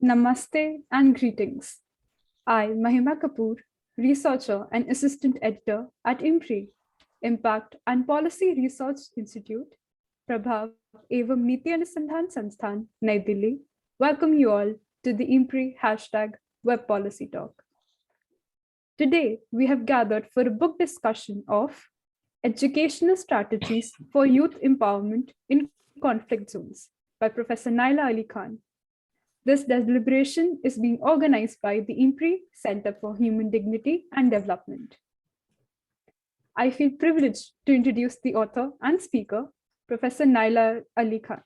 Namaste and greetings. I, Mahima Kapoor, researcher and assistant editor at IMPRI, Impact and Policy Research Institute, Prabhav Evam Niti Anusandhan Sansthan, Nai Delhi, welcome you all to the IMPRI #Web Policy Talk. Today, we have gathered for a book discussion of Educational Strategies for Youth Empowerment in Conflict Zones by Professor Nyla Ali Khan. This deliberation is being organized by the IMPRI Center for Human Dignity and Development. I feel privileged to introduce the author and speaker, Professor Nyla Ali Khan.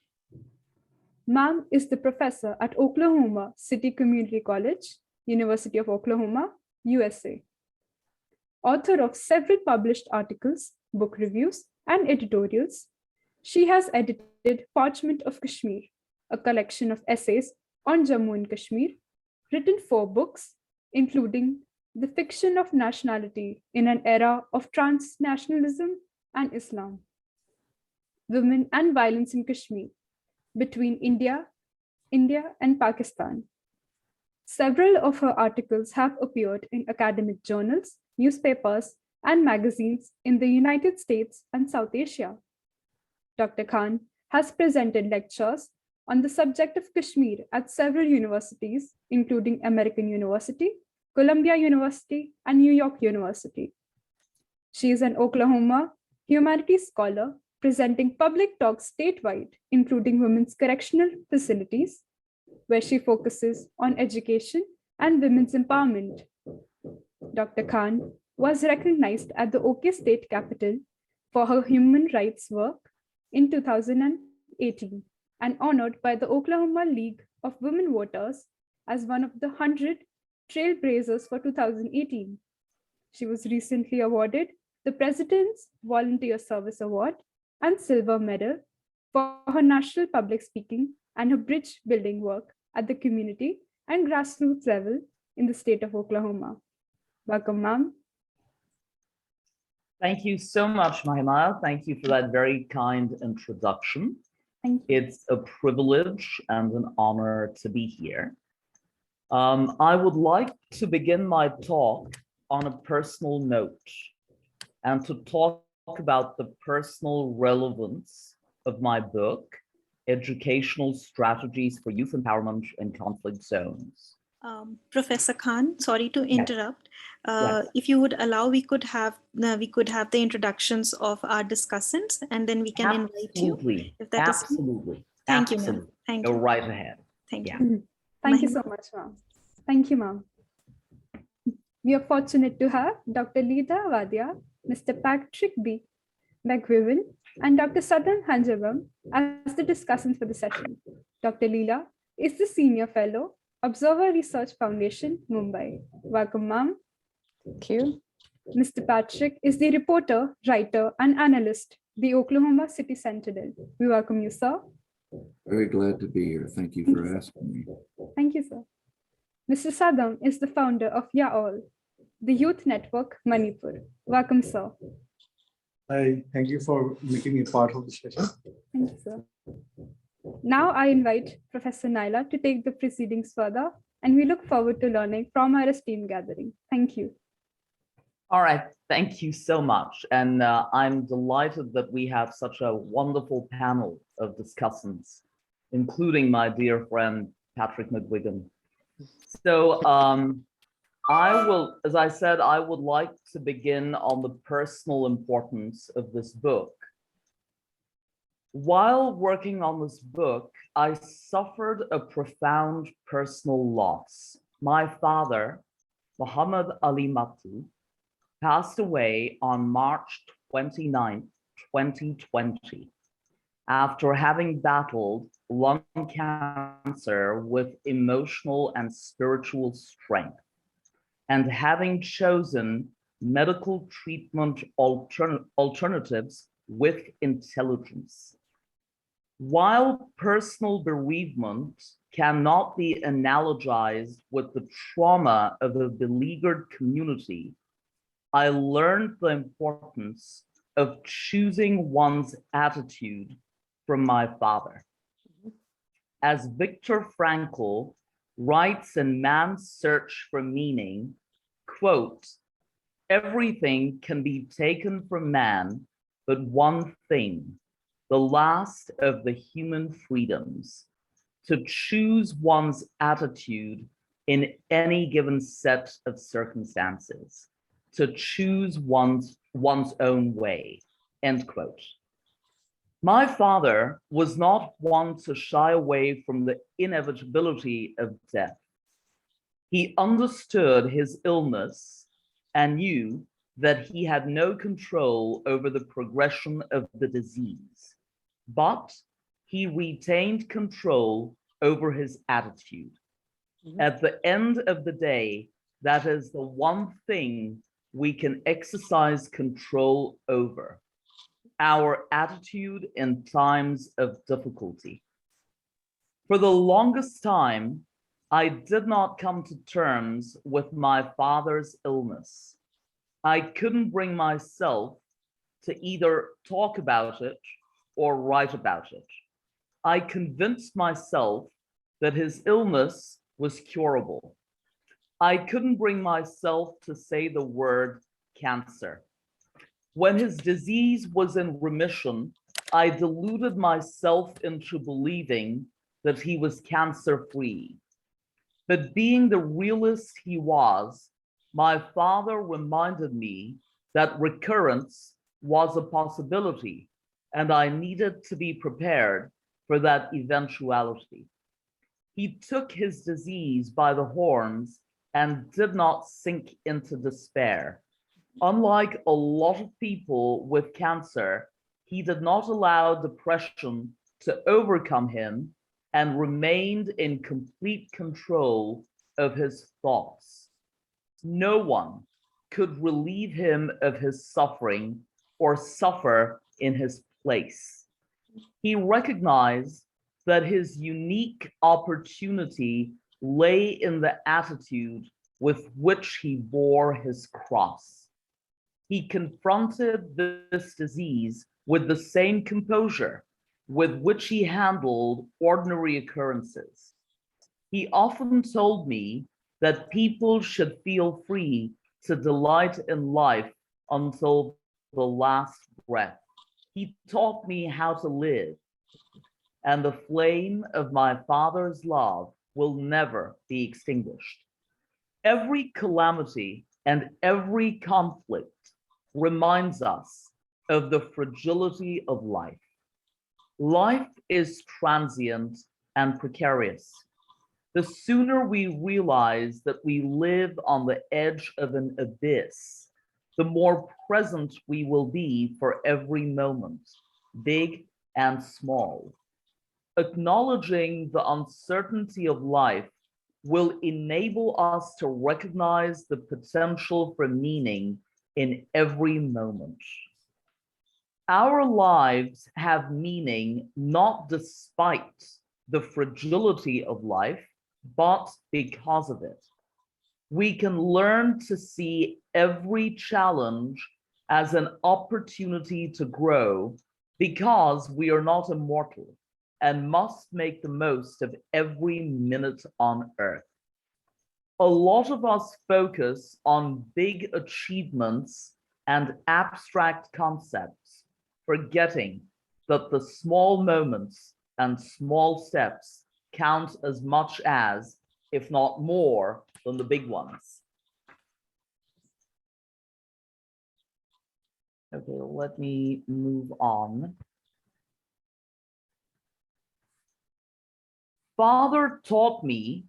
Ma'am is the professor at Oklahoma City Community College, University of Oklahoma, USA. Author of several published articles, book reviews, and editorials, she has edited Parchment of Kashmir, a collection of essays on Jammu and Kashmir, written 4 books, including The Fiction of Nationality in an Era of Transnationalism and Islam, Women and Violence in Kashmir, Between India and Pakistan. Several of her articles have appeared in academic journals, newspapers, and magazines in the United States and South Asia. Dr. Khan has presented lectures on the subject of Kashmir at several universities, including American University, Columbia University, and New York University. She is an Oklahoma humanities scholar presenting public talks statewide, including women's correctional facilities, where she focuses on education and women's empowerment. Dr. Khan was recognized at the OK State Capitol for her human rights work in 2018 and honored by the Oklahoma League of Women Voters as one of the 100 Trailblazers for 2018. She was recently awarded the President's Volunteer Service Award and Silver Medal for her national public speaking and her bridge building work at the community and grassroots level in the state of Oklahoma. Welcome, ma'am. Thank you so much, Mahima. Thank you for that very kind introduction. Thank you. It's a privilege and an honor to be here. I would like to begin my talk on a personal note and to talk about the personal relevance of my book, Educational Strategies for Youth Empowerment in Conflict Zones. Professor Khan, sorry to interrupt. Yes. If you would allow, we could have the introductions of our discussants, and then we can invite you. If that Absolutely. Is Thank Absolutely. you, ma'am. Thank Go you. right ahead. Thank Yeah. you. Thank you so much, ma'am. Thank you, ma'am. We are fortunate to have Dr. Leena Wadia, Mr. Patrick B. McGuigan, and Dr. Sadam Hanjabam as the discussants for the session. Dr. Leela is the Senior Fellow, Observer Research Foundation, Mumbai. Welcome, ma'am. Thank you. Mr. Patrick is the reporter, writer, and analyst, the Oklahoma City Sentinel. We welcome you, sir. Very glad to be here. Thank you for asking me. Thank you, sir. Mr. Sadam is the founder of YAAL, the youth network Manipur. Welcome, sir. Hi, thank you for making me part of the session. Thank you, sir. Now I invite Professor Nyla to take the proceedings further, and we look forward to learning from our esteemed gathering. Thank you. All right, thank you so much. And I'm delighted that we have such a wonderful panel of discussants, including my dear friend, Patrick McGuigan. So I will, as I said, I would like to begin on the personal importance of this book. While working on this book, I suffered a profound personal loss. My father, Muhammad Ali Matu, passed away on March 29, 2020, after having battled lung cancer with emotional and spiritual strength, and having chosen medical treatment alternatives with intelligence. While personal bereavement cannot be analogized with the trauma of a beleaguered community, I learned the importance of choosing one's attitude from my father. As Viktor Frankl writes in Man's Search for Meaning, quote, "Everything can be taken from man, but one thing, the last of the human freedoms, to choose one's attitude in any given set of circumstances, to choose one's own way," end quote. My father was not one to shy away from the inevitability of death. He understood his illness and knew that he had no control over the progression of the disease, but he retained control over his attitude. At the end of the day, that is the one thing we can exercise control over, our attitude in times of difficulty. For the longest time, I did not come to terms with my father's illness. I couldn't bring myself to either talk about it or write about it. I convinced myself that his illness was curable. I couldn't bring myself to say the word cancer. When his disease was in remission, I deluded myself into believing that he was cancer-free. But being the realist he was, my father reminded me that recurrence was a possibility, and I needed to be prepared for that eventuality. He took his disease by the horns and did not sink into despair. Unlike a lot of people with cancer, he did not allow depression to overcome him and remained in complete control of his thoughts. No one could relieve him of his suffering or suffer in his place. He recognized that his unique opportunity lay in the attitude with which he bore his cross. He confronted this disease with the same composure with which he handled ordinary occurrences. He often told me that people should feel free to delight in life until the last breath. He taught me how to live, and the flame of my father's love will never be extinguished. Every calamity and every conflict reminds us of the fragility of life. Life is transient and precarious. The sooner we realize that we live on the edge of an abyss, the more present we will be for every moment, big and small. Acknowledging the uncertainty of life will enable us to recognize the potential for meaning in every moment. Our lives have meaning not despite the fragility of life, but because of it. We can learn to see every challenge as an opportunity to grow because we are not immortal and must make the most of every minute on earth. A lot of us focus on big achievements and abstract concepts, forgetting that the small moments and small steps count as much as, if not more, than the big ones. Okay, let me move on. Father taught me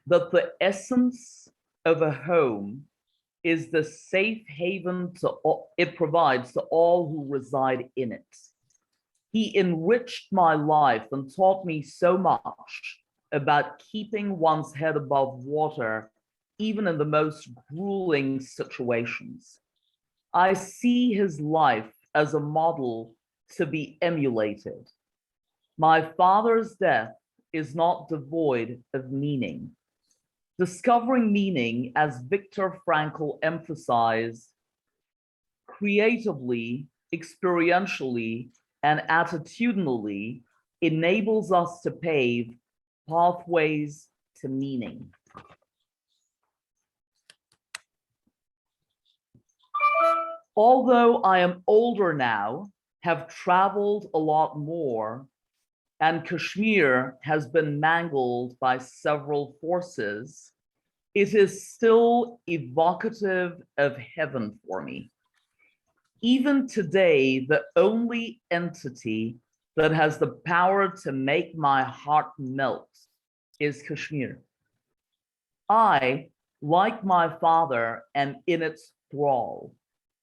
that the essence of a home is the safe haven it provides to all who reside in it. He enriched my life and taught me so much about keeping one's head above water, even in the most grueling situations. I see his life as a model to be emulated. My father's death is not devoid of meaning. Discovering meaning, as Viktor Frankl emphasized, creatively, experientially, and attitudinally enables us to pave pathways to meaning. Although I am older now, have traveled a lot more, and Kashmir has been mangled by several forces, it is still evocative of heaven for me. Even today, the only entity that has the power to make my heart melt is Kashmir. I, like my father, am in its thrall.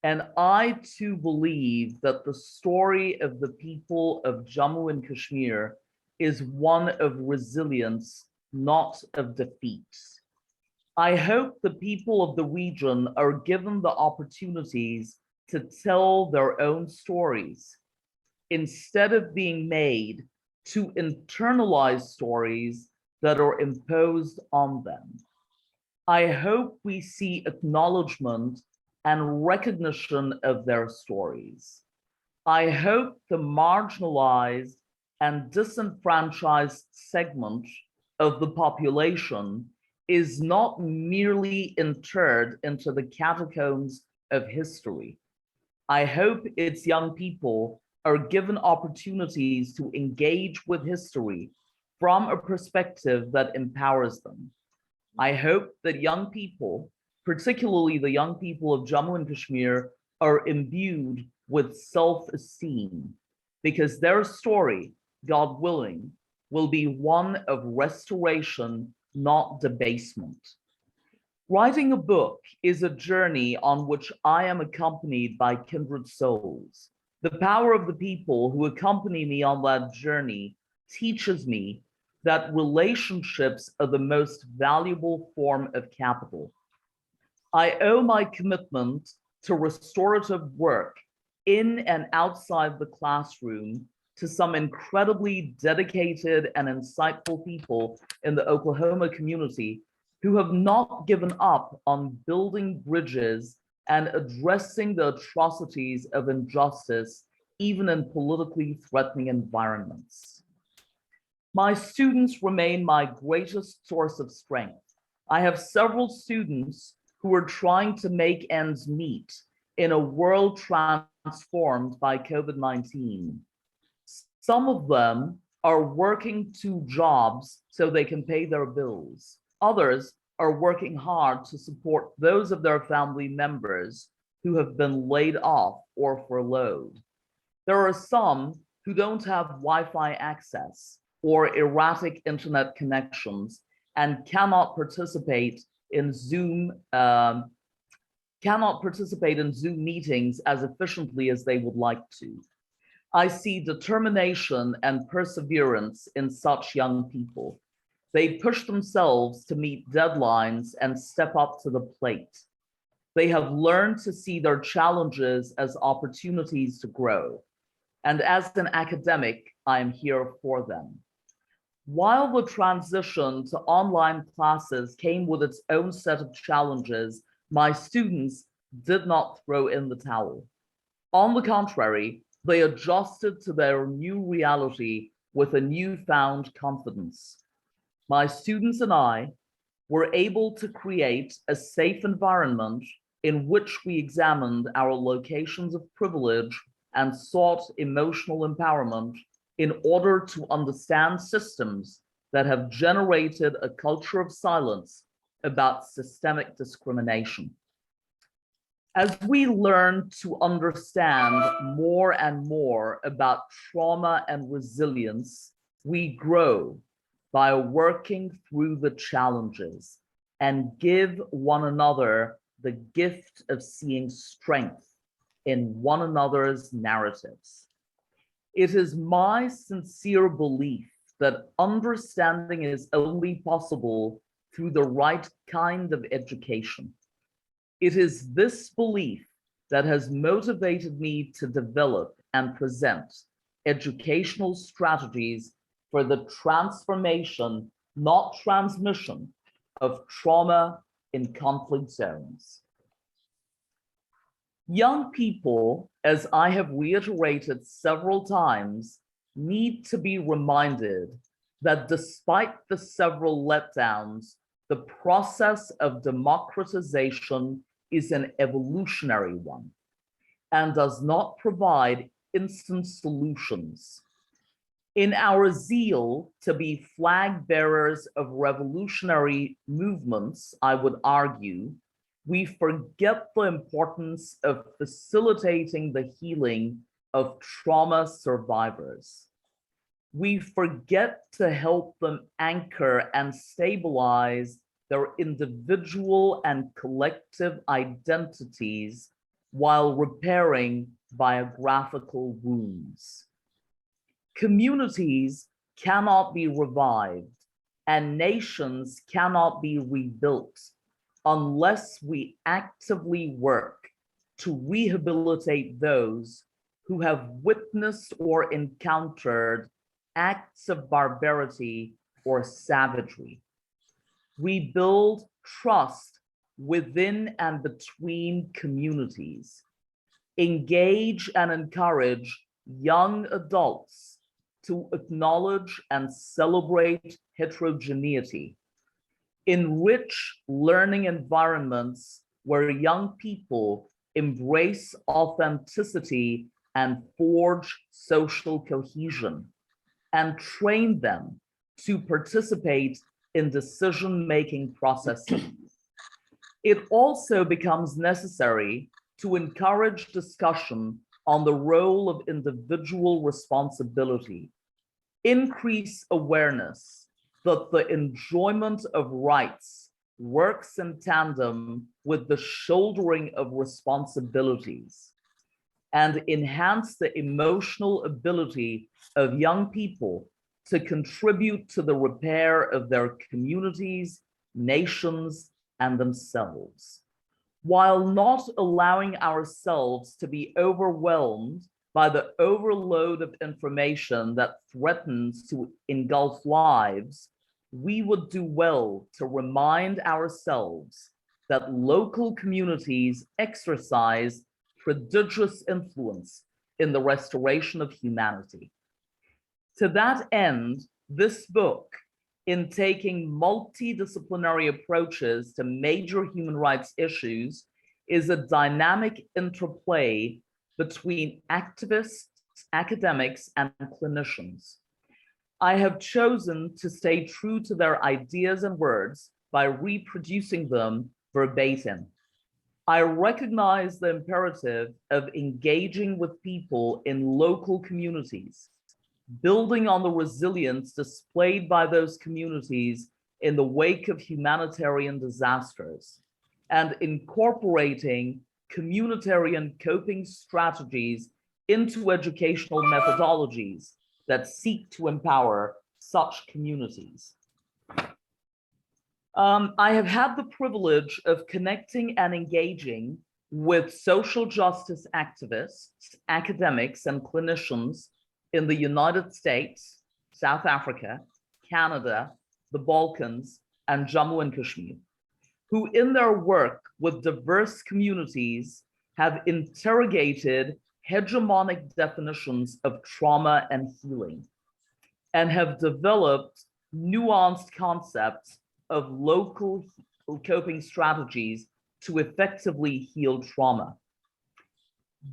And I too believe that the story of the people of Jammu and Kashmir is one of resilience, not of defeat. I hope the people of the region are given the opportunities to tell their own stories instead of being made to internalize stories that are imposed on them. I hope we see acknowledgement and recognition of their stories. I hope the marginalized and disenfranchised segment of the population is not merely interred into the catacombs of history. I hope its young people are given opportunities to engage with history from a perspective that empowers them. I hope that young people, particularly the young people of Jammu and Kashmir, are imbued with self-esteem because their story, God willing, will be one of restoration, not debasement. Writing a book is a journey on which I am accompanied by kindred souls. The power of the people who accompany me on that journey teaches me that relationships are the most valuable form of capital. I owe my commitment to restorative work in and outside the classroom to some incredibly dedicated and insightful people in the Oklahoma community who have not given up on building bridges and addressing the atrocities of injustice, even in politically threatening environments. My students remain my greatest source of strength. I have several students who are trying to make ends meet in a world transformed by COVID-19. Some of them are working 2 jobs so they can pay their bills. Others are working hard to support those of their family members who have been laid off or furloughed. There are some who don't have Wi-Fi access or erratic internet connections and cannot participate in Zoom meetings as efficiently as they would like to. I see determination and perseverance in such young people. They push themselves to meet deadlines and step up to the plate. They have learned to see their challenges as opportunities to grow. And as an academic, I am here for them. While the transition to online classes came with its own set of challenges, my students did not throw in the towel. On the contrary, they adjusted to their new reality with a newfound confidence. My students and I were able to create a safe environment in which we examined our locations of privilege and sought emotional empowerment in order to understand systems that have generated a culture of silence about systemic discrimination. As we learn to understand more and more about trauma and resilience, we grow by working through the challenges and give one another the gift of seeing strength in one another's narratives. It is my sincere belief that understanding is only possible through the right kind of education. It is this belief that has motivated me to develop and present educational strategies for the transformation, not transmission, of trauma in conflict zones. Young people, as I have reiterated several times, need to be reminded that despite the several letdowns, the process of democratization is an evolutionary one and does not provide instant solutions. In our zeal to be flag bearers of revolutionary movements, I would argue, we forget the importance of facilitating the healing of trauma survivors. We forget to help them anchor and stabilize their individual and collective identities while repairing biographical wounds. Communities cannot be revived and nations cannot be rebuilt unless we actively work to rehabilitate those who have witnessed or encountered acts of barbarity or savagery. Rebuild trust within and between communities. Engage and encourage young adults to acknowledge and celebrate heterogeneity. Enrich learning environments where young people embrace authenticity and forge social cohesion, and train them to participate in decision-making processes. It also becomes necessary to encourage discussion on the role of individual responsibility, increase awareness that the enjoyment of rights works in tandem with the shouldering of responsibilities, and enhance the emotional ability of young people to contribute to the repair of their communities, nations, and themselves, while not allowing ourselves to be overwhelmed by the overload of information that threatens to engulf lives. We would do well to remind ourselves that local communities exercise prodigious influence in the restoration of humanity. To that end, this book, in taking multidisciplinary approaches to major human rights issues, is a dynamic interplay between activists, academics, and clinicians. I have chosen to stay true to their ideas and words by reproducing them verbatim. I recognize the imperative of engaging with people in local communities, building on the resilience displayed by those communities in the wake of humanitarian disasters, and incorporating communitarian coping strategies into educational methodologies that seek to empower such communities. I have had the privilege of connecting and engaging with social justice activists, academics, and clinicians in the United States, South Africa, Canada, the Balkans, and Jammu and Kashmir, who in their work with diverse communities have interrogated hegemonic definitions of trauma and healing, and have developed nuanced concepts of local coping strategies to effectively heal trauma.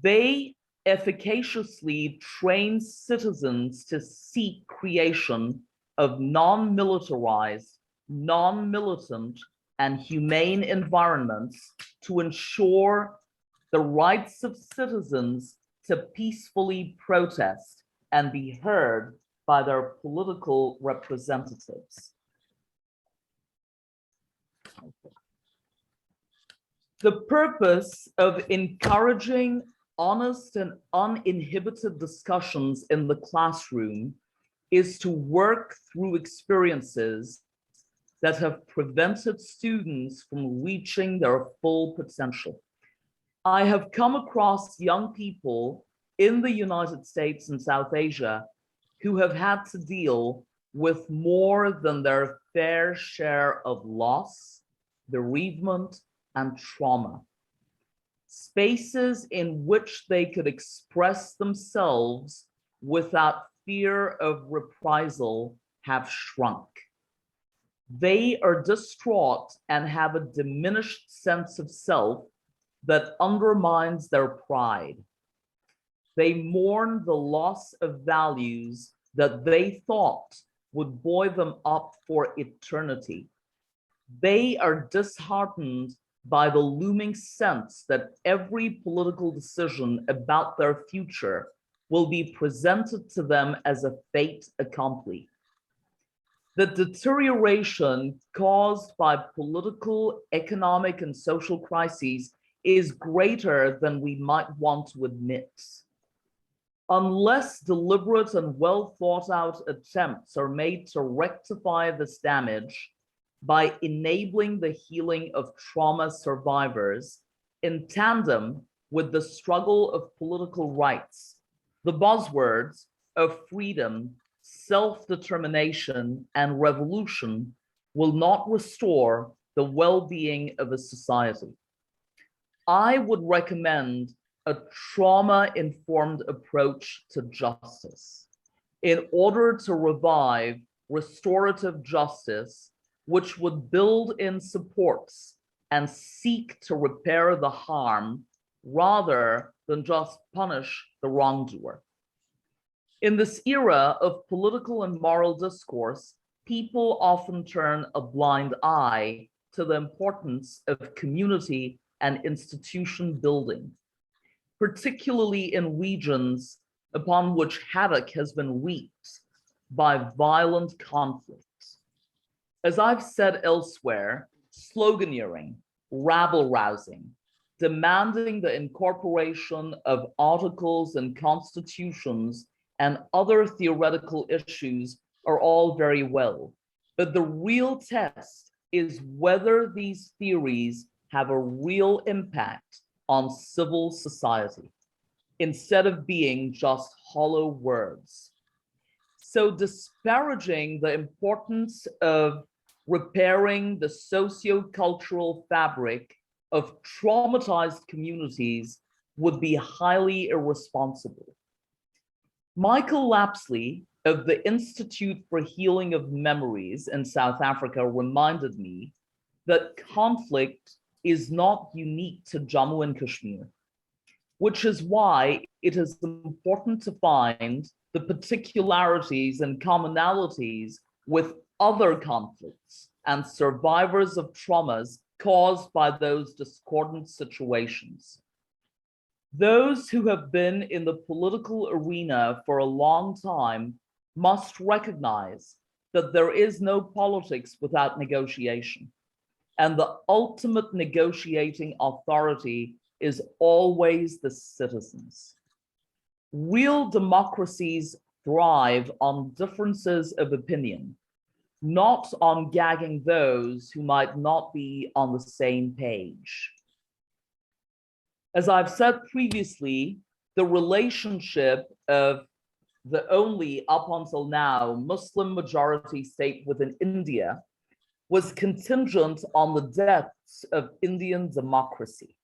They efficaciously train citizens to seek creation of non-militarized, non-militant, and humane environments to ensure the rights of citizens to peacefully protest and be heard by their political representatives. The purpose of encouraging honest and uninhibited discussions in the classroom is to work through experiences that have prevented students from reaching their full potential. I have come across young people in the United States and South Asia who have had to deal with more than their fair share of loss, bereavement, and trauma. Spaces in which they could express themselves without fear of reprisal have shrunk. They are distraught and have a diminished sense of self that undermines their pride. They mourn the loss of values that they thought would buoy them up for eternity. They are disheartened by the looming sense that every political decision about their future will be presented to them as a fait accompli. The deterioration caused by political, economic, and social crises is greater than we might want to admit. Unless deliberate and well thought out attempts are made to rectify this damage by enabling the healing of trauma survivors in tandem with the struggle of political rights, the buzzwords of freedom, self-determination, and revolution will not restore the well-being of a society. I would recommend a trauma-informed approach to justice in order to revive restorative justice, which would build in supports and seek to repair the harm rather than just punish the wrongdoer. In this era of political and moral discourse, people often turn a blind eye to the importance of community and institution building, particularly in regions upon which havoc has been wreaked by violent conflict. As I've said elsewhere, sloganeering, rabble-rousing, demanding the incorporation of articles and constitutions and other theoretical issues are all very well, but the real test is whether these theories have a real impact on civil society, instead of being just hollow words. So disparaging the importance of repairing the socio-cultural fabric of traumatized communities would be highly irresponsible. Michael Lapsley of the Institute for Healing of Memories in South Africa reminded me that conflict is not unique to Jammu and Kashmir, which is why it is important to find the particularities and commonalities with other conflicts and survivors of traumas caused by those discordant situations. Those who have been in the political arena for a long time must recognize that there is no politics without negotiation, and the ultimate negotiating authority is always the citizens. Real democracies thrive on differences of opinion, not on gagging those who might not be on the same page. As I've said previously, the relationship of the only, up until now, Muslim majority state within India was contingent on the depths of Indian democracy.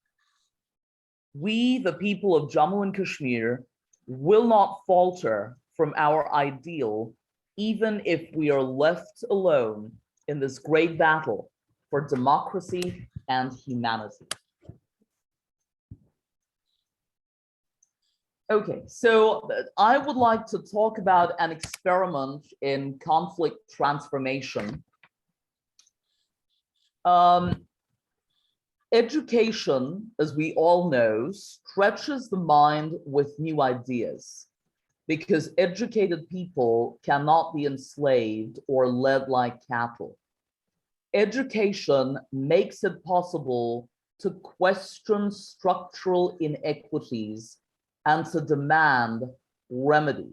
We, the people of Jammu and Kashmir, will not falter from our ideal, even if we are left alone in this great battle for democracy and humanity. Okay, so I would like to talk about an experiment in conflict transformation. Education, as we all know, stretches the mind with new ideas, because educated people cannot be enslaved or led like cattle. Education makes it possible to question structural inequities and to demand remedy.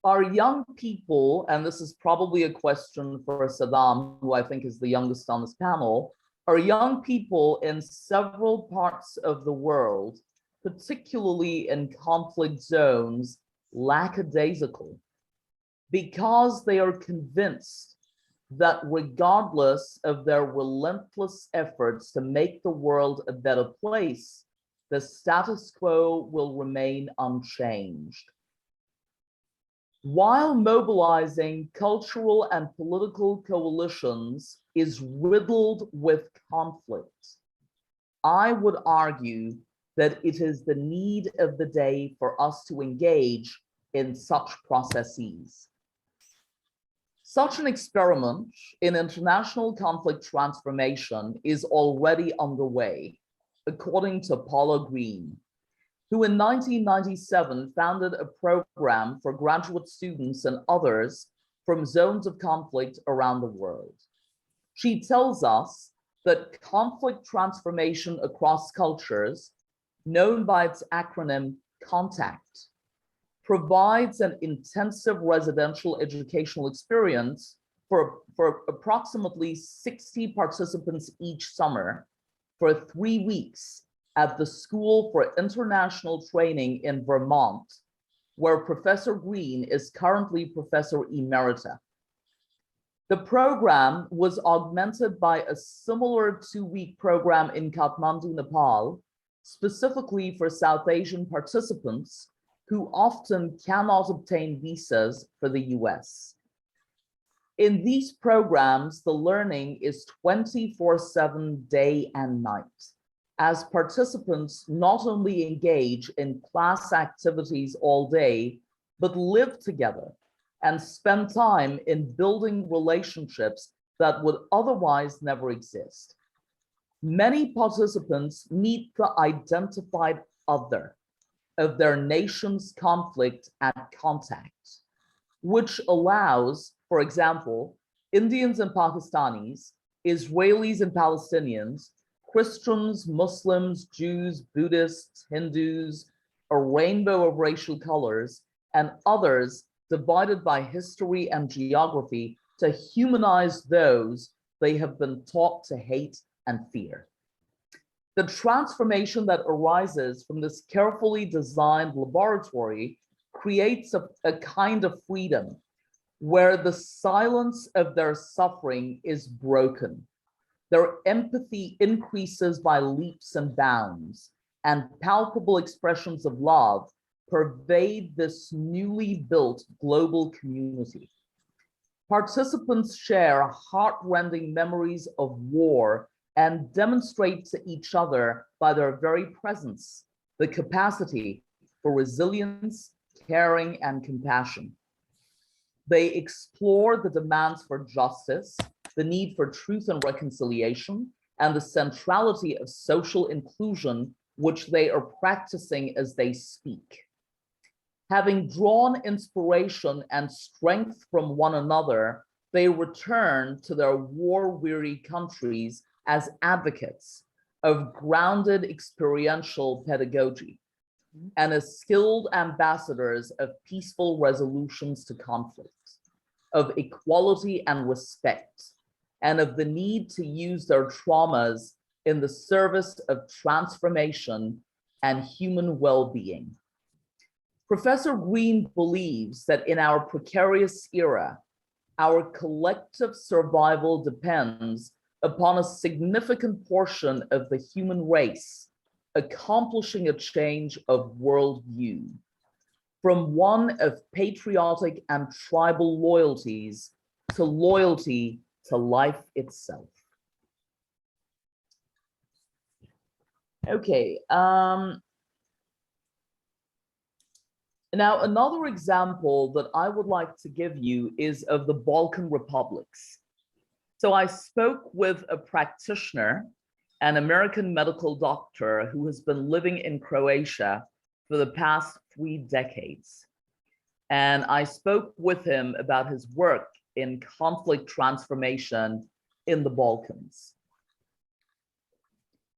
Our young people, and this is probably a question for Sadam, who I think is the youngest on this panel, are young people in several parts of the world, particularly in conflict zones, lackadaisical, because they are convinced that regardless of their relentless efforts to make the world a better place, the status quo will remain unchanged. While mobilizing cultural and political coalitions is riddled with conflict, I would argue that it is the need of the day for us to engage in such processes. Such an experiment in international conflict transformation is already underway, according to Paula Green, who in 1997 founded a program for graduate students and others from zones of conflict around the world. She tells us that conflict transformation across cultures, known by its acronym CONTACT, provides an intensive residential educational experience for approximately 60 participants each summer for 3 weeks at the School for International Training in Vermont, where Professor Green is currently Professor Emerita. The program was augmented by a similar 2-week program in Kathmandu, Nepal, specifically for South Asian participants who often cannot obtain visas for the US. In these programs, the learning is 24/7 day and night, as participants not only engage in class activities all day, but live together and spend time in building relationships that would otherwise never exist. Many participants meet the identified other of their nation's conflict at contact, which allows, for example, Indians and Pakistanis, Israelis and Palestinians, Christians, Muslims, Jews, Buddhists, Hindus, a rainbow of racial colors, and others divided by history and geography to humanize those they have been taught to hate and fear. The transformation that arises from this carefully designed laboratory creates a kind of freedom where the silence of their suffering is broken. Their empathy increases by leaps and bounds, and palpable expressions of love pervade this newly built global community. Participants share heart-rending memories of war and demonstrate to each other by their very presence the capacity for resilience, caring, and compassion. They explore the demands for justice, the need for truth and reconciliation, and the centrality of social inclusion, which they are practicing as they speak. Having drawn inspiration and strength from one another, they return to their war-weary countries as advocates of grounded experiential pedagogy and as skilled ambassadors of peaceful resolutions to conflict, of equality and respect, and of the need to use their traumas in the service of transformation and human well-being. Professor Green believes that in our precarious era, our collective survival depends upon a significant portion of the human race accomplishing a change of worldview from one of patriotic and tribal loyalties to loyalty to life itself. Okay, now another example that I would like to give you is of the Balkan republics. So I spoke with a practitioner, an American medical doctor who has been living in Croatia for the past 3 decades. And I spoke with him about his work in conflict transformation in the Balkans.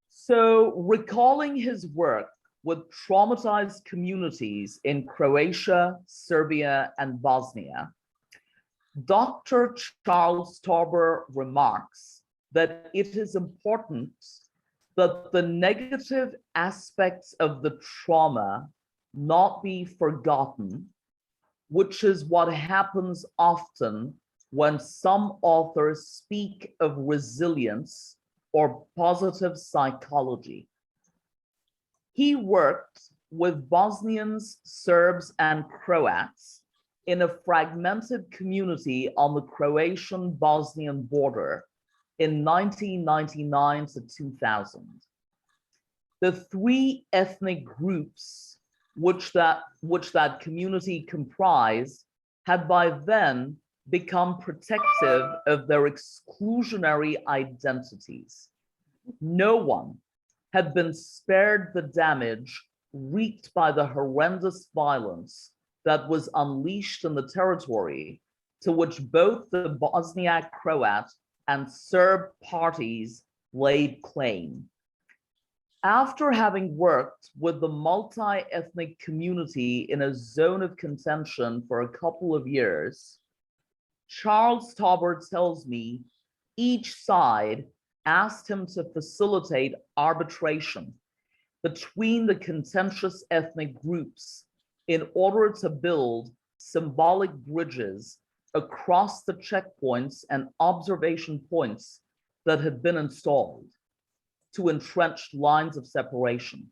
So recalling his work with traumatized communities in Croatia, Serbia, and Bosnia, Dr. Charles Tauber remarks that it is important that the negative aspects of the trauma not be forgotten, which is what happens often when some authors speak of resilience or positive psychology. He worked with Bosnians, Serbs, and Croats in a fragmented community on the Croatian-Bosnian border in 1999 to 2000. The three ethnic groups which that community comprised had by then become protective of their exclusionary identities. No one had been spared the damage wreaked by the horrendous violence that was unleashed in the territory to which both the Bosniak Croat and Serb parties laid claim. After having worked with the multi-ethnic community in a zone of contention for a couple of years, Charles Tauber tells me each side asked him to facilitate arbitration between the contentious ethnic groups in order to build symbolic bridges across the checkpoints and observation points that had been installed to entrenched lines of separation.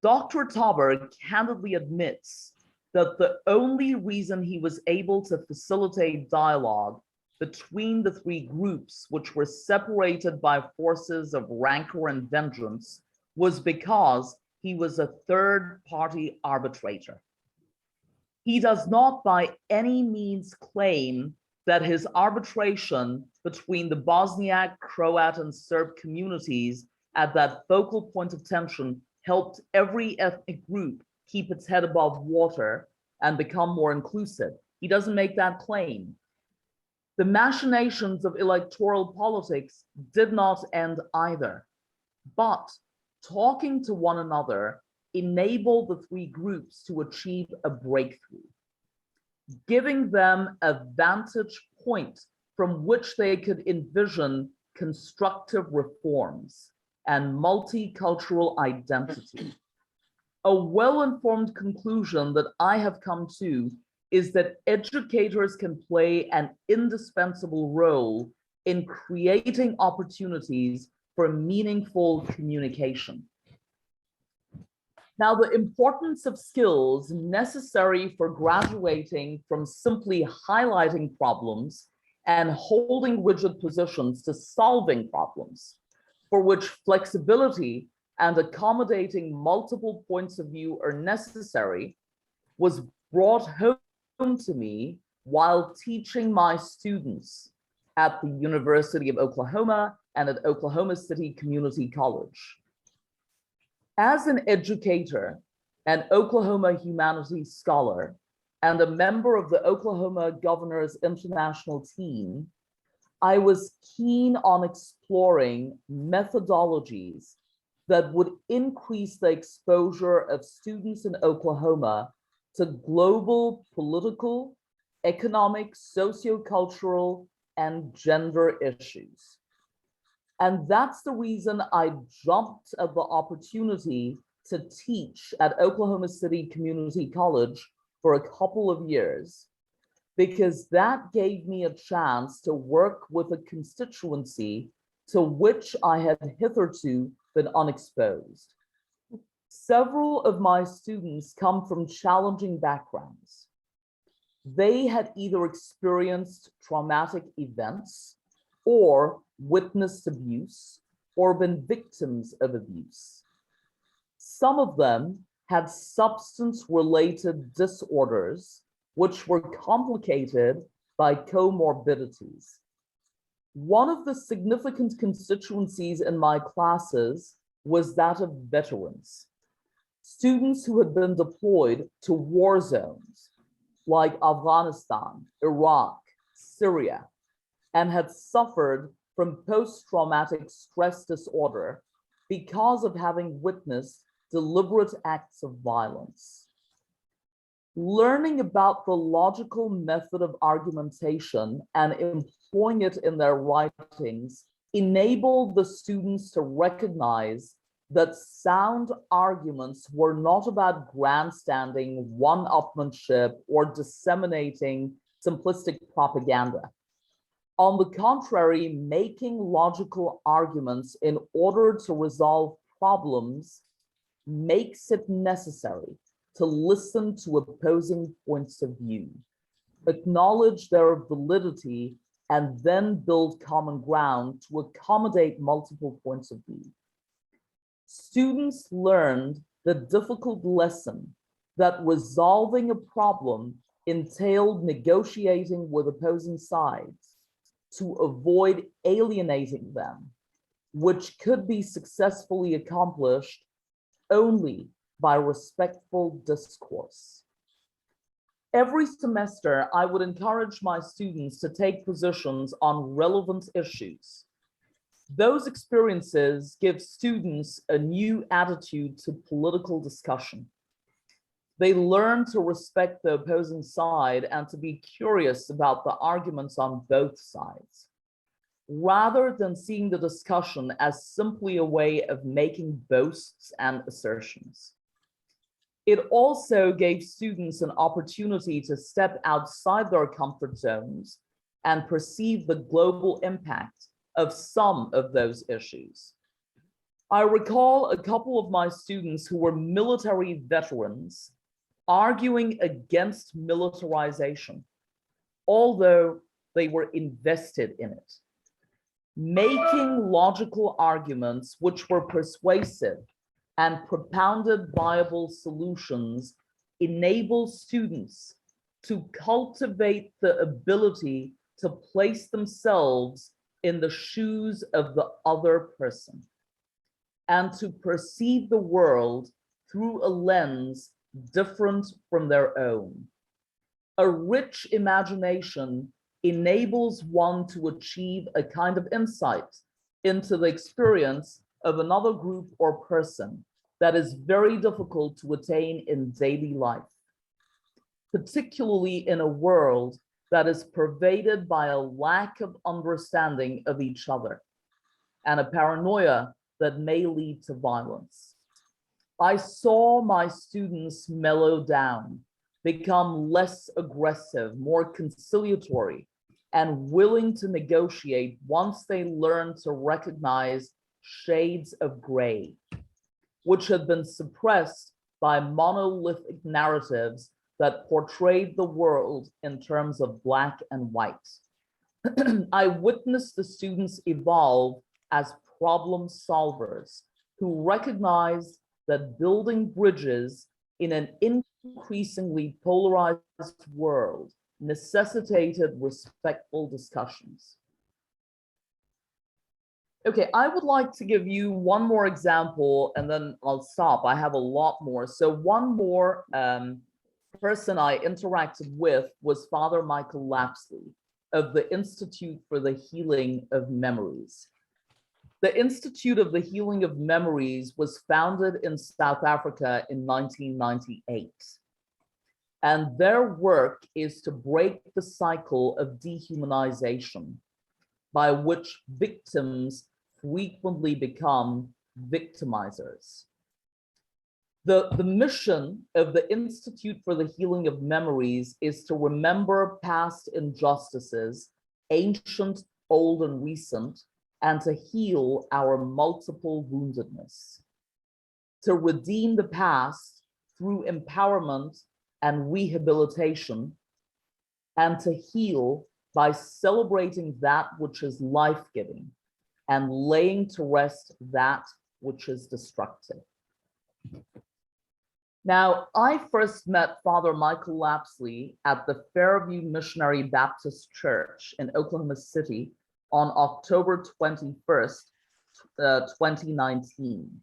Dr. Tauber candidly admits that the only reason he was able to facilitate dialogue between the three groups which were separated by forces of rancor and vengeance was because he was a third-party arbitrator. He does not by any means claim that his arbitration between the Bosniak, Croat, and Serb communities at that focal point of tension helped every ethnic group keep its head above water and become more inclusive. He doesn't make that claim. The machinations of electoral politics did not end either, but talking to one another enabled the three groups to achieve a breakthrough, giving them a vantage point from which they could envision constructive reforms and multicultural identity. A well-informed conclusion that I have come to is that educators can play an indispensable role in creating opportunities for meaningful communication. Now, the importance of skills necessary for graduating from simply highlighting problems and holding rigid positions to solving problems, for which flexibility and accommodating multiple points of view are necessary, was brought home to me while teaching my students at the University of Oklahoma and at Oklahoma City Community College. As an educator, an Oklahoma humanities scholar, and a member of the Oklahoma Governor's International Team, I was keen on exploring methodologies that would increase the exposure of students in Oklahoma to global political, economic, sociocultural, and gender issues. And that's the reason I jumped at the opportunity to teach at Oklahoma City Community College for a couple of years, because that gave me a chance to work with a constituency to which I had hitherto been unexposed. Several of my students come from challenging backgrounds. They had either experienced traumatic events or witnessed abuse or been victims of abuse. Some of them had substance-related disorders which were complicated by comorbidities. One of the significant constituencies in my classes was that of veterans, students who had been deployed to war zones like Afghanistan, Iraq, Syria, and had suffered from post-traumatic stress disorder because of having witnessed deliberate acts of violence. Learning about the logical method of argumentation and employing it in their writings enabled the students to recognize that sound arguments were not about grandstanding, one-upmanship, or disseminating simplistic propaganda. On the contrary, making logical arguments in order to resolve problems makes it necessary to listen to opposing points of view. acknowledge their validity, and then build common ground to accommodate multiple points of view. Students learned the difficult lesson that resolving a problem entailed negotiating with opposing sides to avoid alienating them, which could be successfully accomplished only by respectful discourse. Every semester, I would encourage my students to take positions on relevant issues. Those experiences give students a new attitude to political discussion. They learn to respect the opposing side and to be curious about the arguments on both sides, rather than seeing the discussion as simply a way of making boasts and assertions. It also gave students an opportunity to step outside their comfort zones and perceive the global impact of some of those issues. I recall a couple of my students who were military veterans arguing against militarization, although they were invested in it. Making logical arguments which were persuasive and propounded viable solutions enables students to cultivate the ability to place themselves in the shoes of the other person and to perceive the world through a lens different from their own. A rich imagination enables one to achieve a kind of insight into the experience of another group or person that is very difficult to attain in daily life, particularly in a world that is pervaded by a lack of understanding of each other and a paranoia that may lead to violence. I saw my students mellow down, become less aggressive, more conciliatory, and willing to negotiate once they learned to recognize shades of gray, which had been suppressed by monolithic narratives that portrayed the world in terms of black and white. I witnessed the students evolve as problem solvers who recognized that building bridges in an increasingly polarized world necessitated respectful discussions. Okay, I would like to give you one more example and then I'll stop. I have a lot more. So one more person I interacted with was Father Michael Lapsley of the Institute for the Healing of Memories. The Institute of the Healing of Memories was founded in South Africa in 1998. And their work is to break the cycle of dehumanization by which victims frequently become victimizers. The mission of the Institute for the Healing of Memories is to remember past injustices, ancient, old, and recent, and to heal our multiple woundedness, to redeem the past through empowerment and rehabilitation, and to heal by celebrating that which is life-giving and laying to rest that which is destructive. Now, I first met Father Michael Lapsley at the Fairview Missionary Baptist Church in Oklahoma City on October 21st, 2019.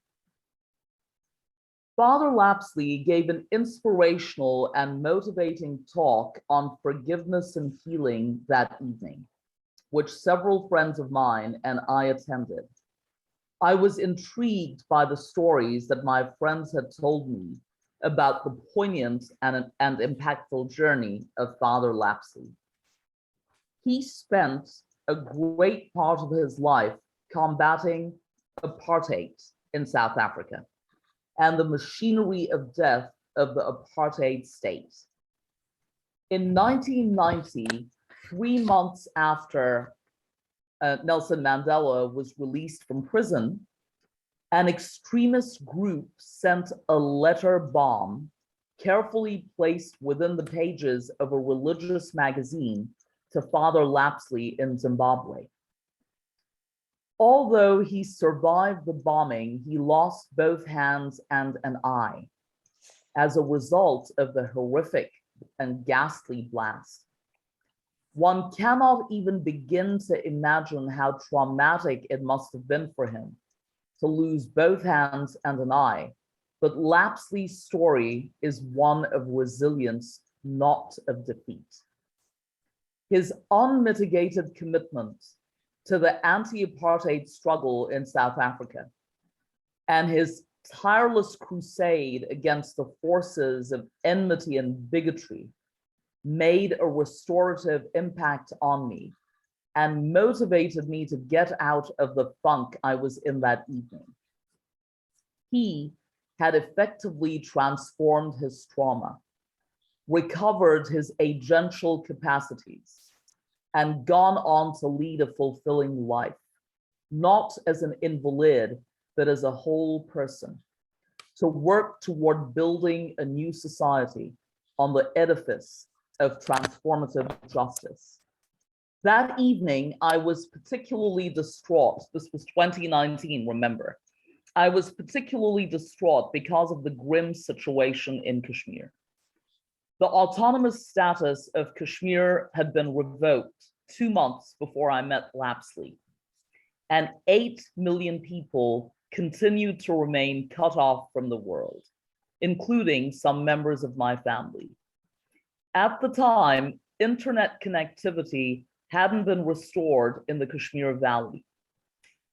Father Lapsley gave an inspirational and motivating talk on forgiveness and healing that evening, which several friends of mine and I attended. I was intrigued by the stories that my friends had told me about the poignant and impactful journey of Father Lapsley. He spent a great part of his life combating apartheid in South Africa and the machinery of death of the apartheid state. In 1990, 3 months after Nelson Mandela was released from prison, an extremist group sent a letter bomb carefully placed within the pages of a religious magazine to Father Lapsley in Zimbabwe. Although he survived the bombing, he lost both hands and an eye as a result of the horrific and ghastly blast. One cannot even begin to imagine how traumatic it must have been for him to lose both hands and an eye, but Lapsley's story is one of resilience, not of defeat. His unmitigated commitment to the anti-apartheid struggle in South Africa and his tireless crusade against the forces of enmity and bigotry made a restorative impact on me and motivated me to get out of the funk I was in that evening. He had effectively transformed his trauma, recovered his agential capacities, and gone on to lead a fulfilling life, not as an invalid, but as a whole person, to work toward building a new society on the edifice of transformative justice. That evening, I was particularly distraught. This was 2019, remember. I was particularly distraught because of the grim situation in Kashmir. The autonomous status of Kashmir had been revoked 2 months before I met Lapsley, and 8 million people continued to remain cut off from the world, including some members of my family. At the time, internet connectivity hadn't been restored in the Kashmir Valley,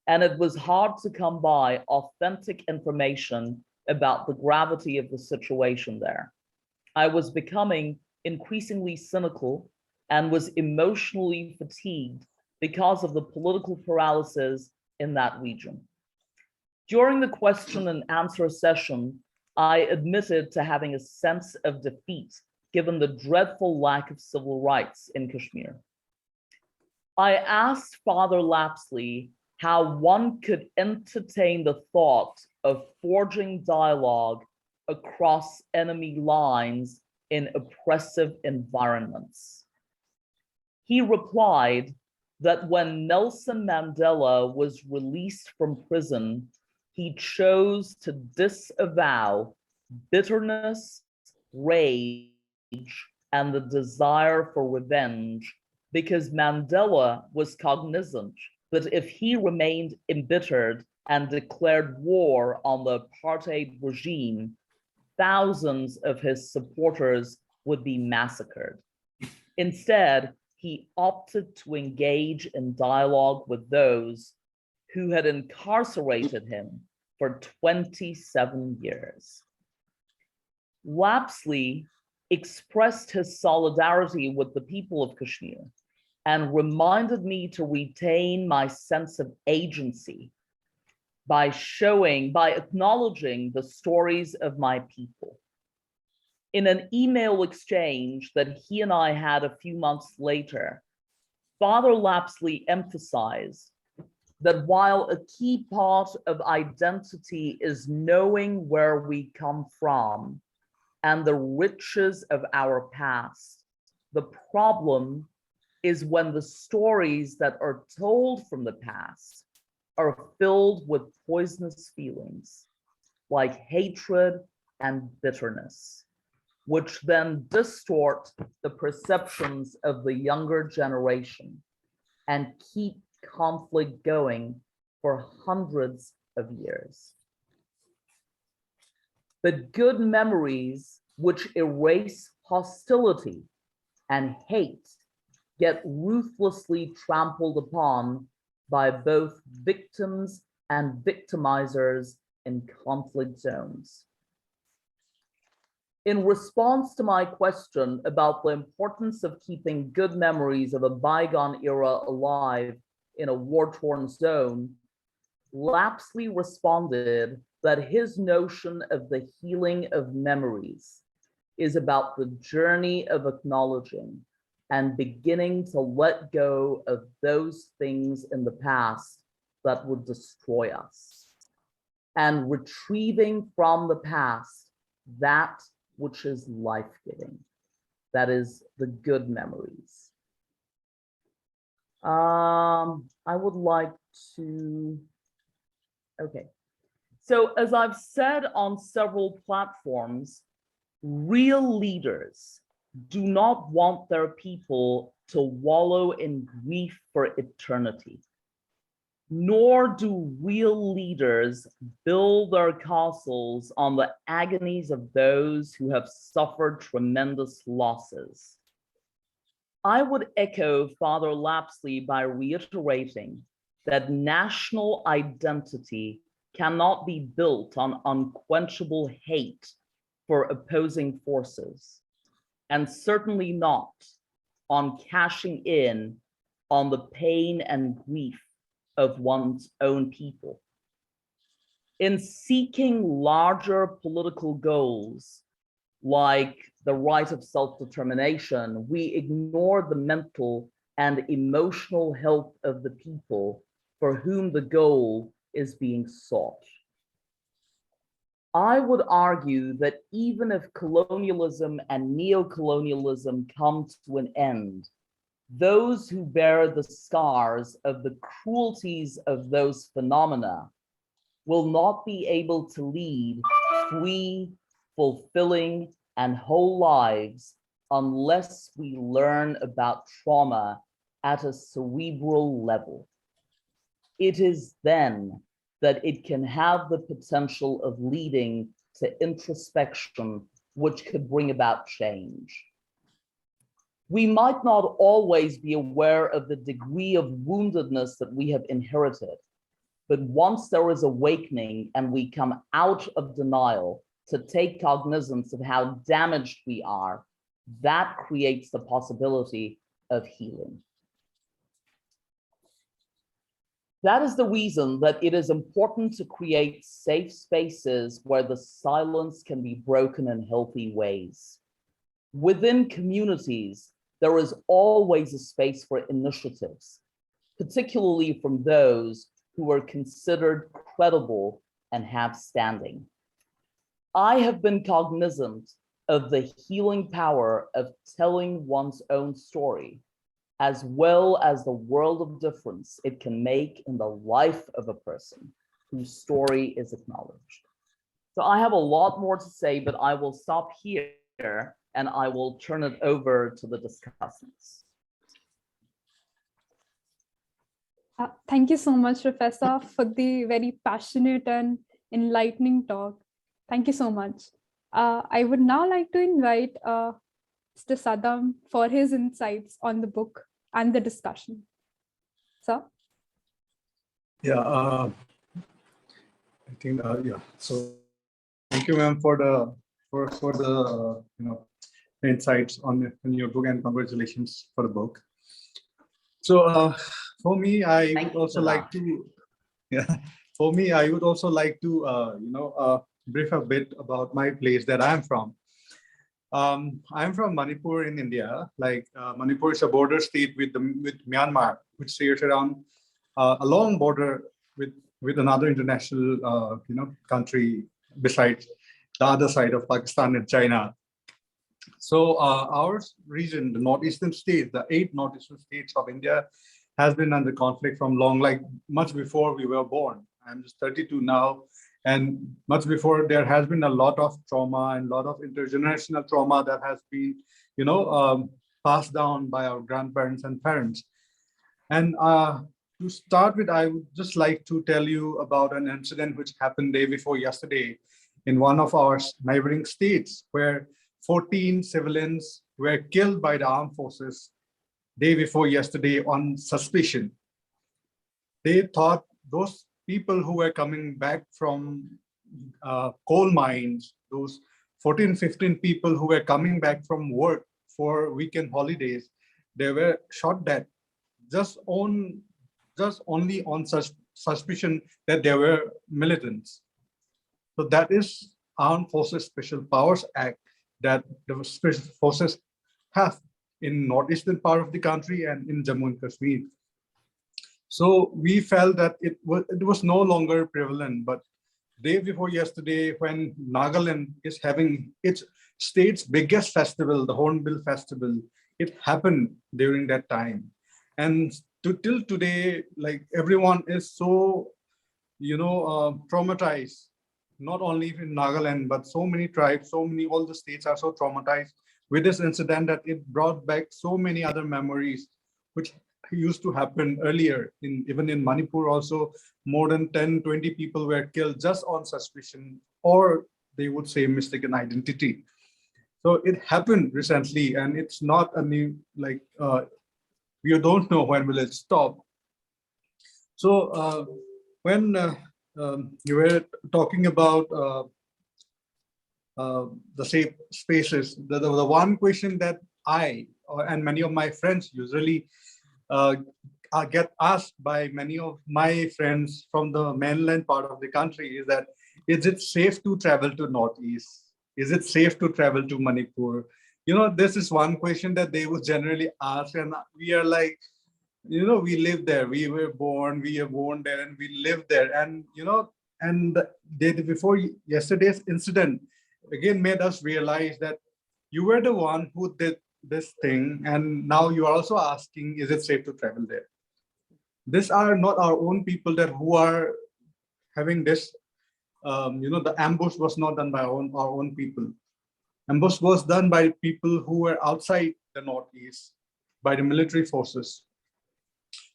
and it was hard to come by authentic information about the gravity of the situation there. I was becoming increasingly cynical and was emotionally fatigued because of the political paralysis in that region. During the question and answer session, I admitted to having a sense of defeat given the dreadful lack of civil rights in Kashmir. I asked Father Lapsley how one could entertain the thought of forging dialogue across enemy lines in oppressive environments. He replied that when Nelson Mandela was released from prison, he chose to disavow bitterness, rage, and the desire for revenge because Mandela was cognizant that if he remained embittered and declared war on the apartheid regime, thousands of his supporters would be massacred. Instead, he opted to engage in dialogue with those who had incarcerated him for 27 years. Lapsley expressed his solidarity with the people of Kashmir and reminded me to retain my sense of agency by acknowledging the stories of my people. In an email exchange that he and I had a few months later, Father Lapsley emphasized that while a key part of identity is knowing where we come from and the riches of our past, the problem is when the stories that are told from the past are filled with poisonous feelings like hatred and bitterness, which then distort the perceptions of the younger generation and keep conflict going for hundreds of years. But good memories which erase hostility and hate get ruthlessly trampled upon by both victims and victimizers in conflict zones. In response to my question about the importance of keeping good memories of a bygone era alive in a war-torn zone, Lapsley responded that his notion of the healing of memories is about the journey of acknowledging and beginning to let go of those things in the past that would destroy us, and retrieving from the past that which is life-giving. That is the good memories. I would like to, okay. So as I've said on several platforms, real leaders do not want their people to wallow in grief for eternity, nor do real leaders build their castles on the agonies of those who have suffered tremendous losses. I would echo Father Lapsley by reiterating that national identity cannot be built on unquenchable hate for opposing forces, and certainly not on cashing in on the pain and grief of one's own people. In seeking larger political goals, like the right of self-determination, we ignore the mental and emotional health of the people for whom the goal is being sought. I would argue that even if colonialism and neocolonialism come to an end, those who bear the scars of the cruelties of those phenomena will not be able to lead free, fulfilling, and whole lives unless we learn about trauma at a cerebral level. It is then that it can have the potential of leading to introspection, which could bring about change. We might not always be aware of the degree of woundedness that we have inherited, but once there is awakening and we come out of denial to take cognizance of how damaged we are, that creates the possibility of healing. That is the reason that it is important to create safe spaces where the silence can be broken in healthy ways. Within communities, there is always a space for initiatives, particularly from those who are considered credible and have standing. I have been cognizant of the healing power of telling one's own story, as well as the world of difference it can make in the life of a person whose story is acknowledged. So I have a lot more to say, but I will stop here and I will turn it over to the discussants. Thank you so much, Professor, for the very passionate and enlightening talk. Thank you so much. I would now like to invite Mr. Sadam for his insights on the book and the discussion. Sir? Yeah, I think, yeah. So thank you, ma'am, for the insights on your book, and congratulations for the book. So for me, I would also like to, brief a bit about my place that I'm from. I'm from Manipur in India. Manipur is a border state with Myanmar, which shares around a long border with another international country besides the other side of Pakistan and China. So our region, the northeastern states, the 8 northeastern states of India, has been under conflict from long, much before we were born. I'm just 32 now. And much before, there has been a lot of trauma and a lot of intergenerational trauma that has been, passed down by our grandparents and parents. And to start with, I would just like to tell you about an incident which happened day before yesterday in one of our neighboring states, where 14 civilians were killed by the armed forces day before yesterday on suspicion. They thought those people who were coming back from coal mines, those 14, 15 people who were coming back from work for weekend holidays, they were shot dead just only on such suspicion that they were militants. So that is Armed Forces Special Powers Act that the special forces have in northeastern part of the country and in Jammu and Kashmir. So we felt that it was no longer prevalent, but day before yesterday, when Nagaland is having its state's biggest festival, the Hornbill Festival, it happened during that time. And till today, like everyone is so, traumatized, not only in Nagaland, but so many tribes, all the states are so traumatized with this incident that it brought back so many other memories, which used to happen earlier. Even in Manipur also, more than 10, 20 people were killed just on suspicion, or they would say mistaken identity. So it happened recently, and it's not a new, we don't know when will it stop. So when you were talking about the safe spaces, the one question that I and many of my friends usually get asked by many of my friends from the mainland part of the country is that, is it safe to travel to Northeast? Is it safe to travel to Manipur? This is one question that they would generally ask, and we are like, we live there. We were born there, and we live there. And and the day before yesterday's incident again made us realize that you were the one who did this thing, and now you are also asking, is it safe to travel there? These are not our own people that who are having this. The ambush was not done by our own people. Ambush was done by people who were outside the Northeast, by the military forces.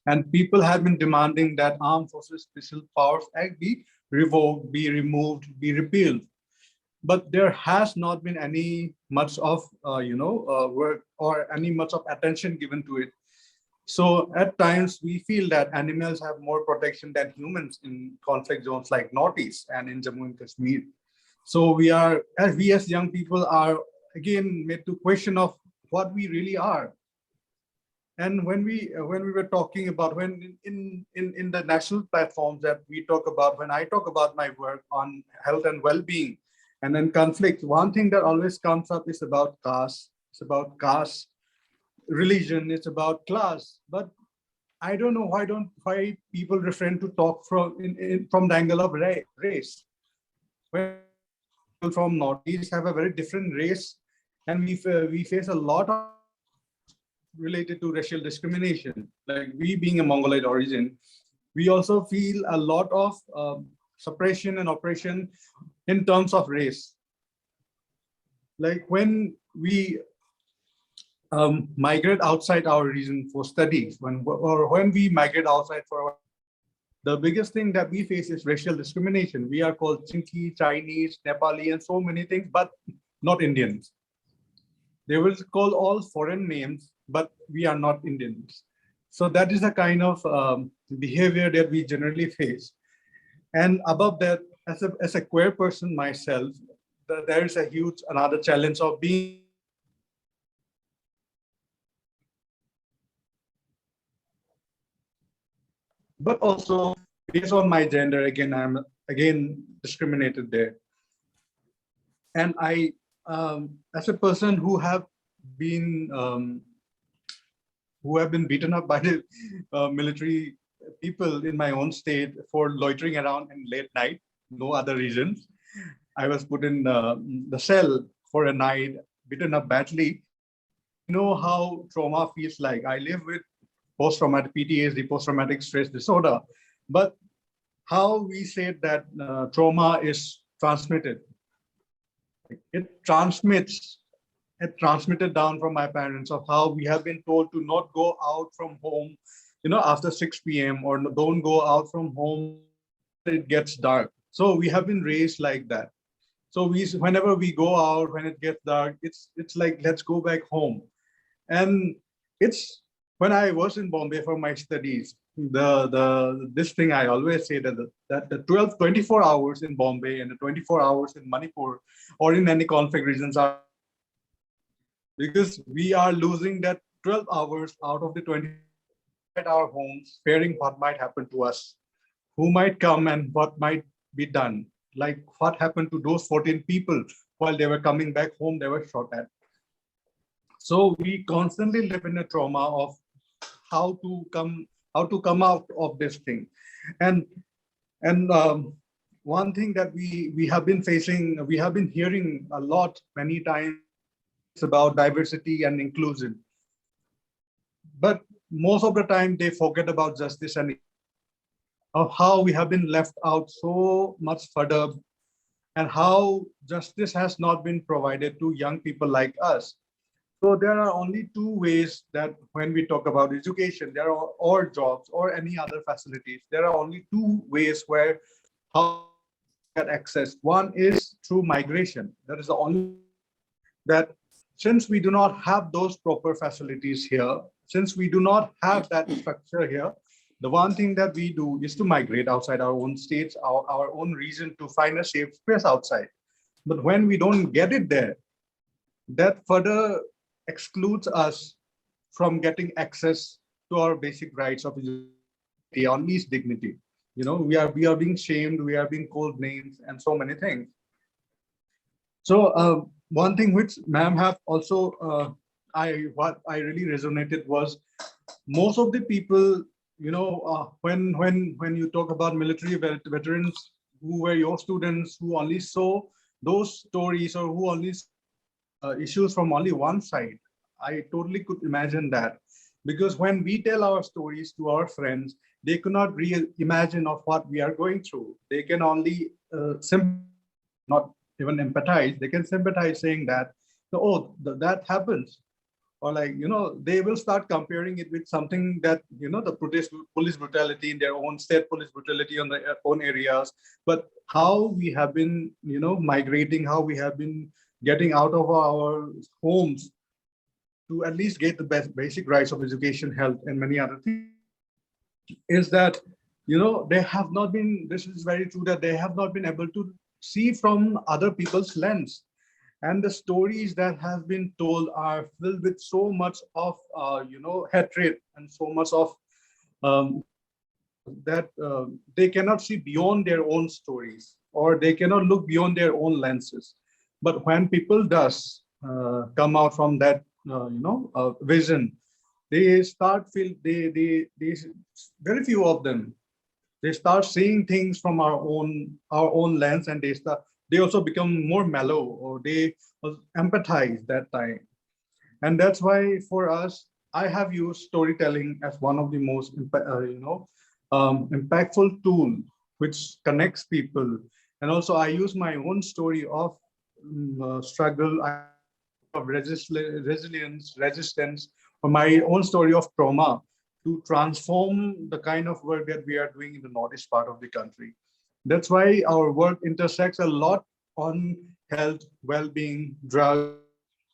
And people have been demanding that Armed Forces Special Powers Act be revoked, be removed, be repealed. But there has not been any much of work or any much of attention given to it. So at times we feel that animals have more protection than humans in conflict zones like Northeast and in Jammu and Kashmir. So we as young people are again made to question of what we really are. And when we were talking about, when in the national platforms that we talk about, when I talk about my work on health and well-being and then conflict, one thing that always comes up is about caste. It's about caste, religion, it's about class. But I don't know why people refrain to talk from the angle of race. When people from Northeast have a very different race, and we face a lot of related to racial discrimination. Like we being a Mongoloid origin, we also feel a lot of suppression and oppression in terms of race. Like when we migrate outside our region for studies, when we migrate outside the biggest thing that we face is racial discrimination. We are called Chinki, Chinese, Nepali, and so many things, but not Indians. They will call all foreign names, but we are not Indians. So that is the kind of behavior that we generally face. And above that, as a queer person myself, there is a huge another challenge of being. But also based on my gender, again, I'm again discriminated there. And I, as a person who have been beaten up by the military people in my own state for loitering around in late night, no other reasons. I was put in the cell for a night, beaten up badly. I know how trauma feels like. I live with post-traumatic PTSD, post-traumatic stress disorder. But how we say that trauma is transmitted. It transmitted down from my parents of how we have been told to not go out from home, after 6 p.m. or don't go out from home when it gets dark. So we have been raised like that. So whenever we go out, when it gets dark, it's like, let's go back home. And it's when I was in Bombay for my studies, this thing I always say that the 24 hours in Bombay and the 24 hours in Manipur or in any conflict regions are, because we are losing that 12 hours out of the 20 at our homes, fearing what might happen to us, who might come and what might be done. Like what happened to those 14 people while they were coming back home, they were shot at. So we constantly live in a trauma of how to come out of this thing. And one thing that we have been facing, we have been hearing a lot, many times about diversity and inclusion. But most of the time they forget about justice and of how we have been left out so much further, and how justice has not been provided to young people like us. So there are only two ways that when we talk about education, there are or jobs or any other facilities, there are only two ways where how get access. One is through migration. That is the only that since we do not have those proper facilities here, since we do not have that structure here, the one thing that we do is to migrate outside our own states, our own region, to find a safe space outside. But when we don't get it there, that further excludes us from getting access to our basic rights of education, on least dignity. You know, we are being shamed, we are being called names, and so many things. So one thing which ma'am have also what I really resonated was most of the people, you know, when you talk about military veterans who were your students, who only saw those stories or who only issues from only one side, I totally could imagine that. Because when we tell our stories to our friends, they cannot imagine of what we are going through. They can only not even empathize. They can sympathize, saying that, oh, that happens. Or like, you know, they will start comparing it with something that, you know, the police brutality in their own state, police brutality on their own areas. But how we have been, you know, migrating, how we have been getting out of our homes to at least get the basic rights of education, health, and many other things, is that, you know, they have not been, this is very true, that they have not been able to see from other people's lens. And the stories that have been told are filled with so much of, you know, hatred and so much of that they cannot see beyond their own stories, or they cannot look beyond their own lenses. But when people does come out from that, you know, vision, they start they very few of them, they start seeing things from our own lens, and they also become more mellow, or they empathize that time. And that's why for us, I have used storytelling as one of the most you know, impactful tool which connects people. And also I use my own story of struggle, of resilience, resistance, or my own story of trauma, to transform the kind of work that we are doing in the northeast part of the country. That's why our work intersects a lot on health, well-being, drug,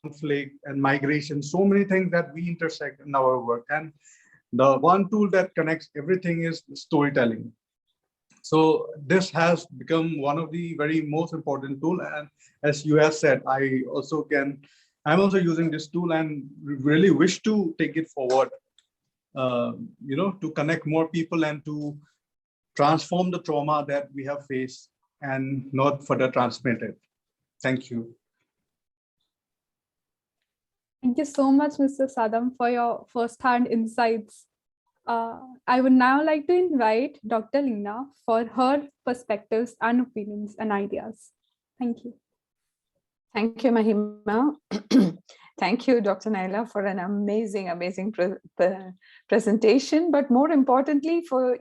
conflict, and migration. So many things that we intersect in our work. And the one tool that connects everything is storytelling. So this has become one of the very most important tool. And as you have said, I'm also using this tool and really wish to take it forward, you know, to connect more people and to transform the trauma that we have faced and not further transmit it. Thank you. Thank you so much, Mr. Sadam, for your first-hand insights. I would now like to invite Dr. Leena for her perspectives and opinions and ideas. Thank you. Thank you, Mahima. Thank you, Dr. Nyla, for an amazing presentation, but more importantly, for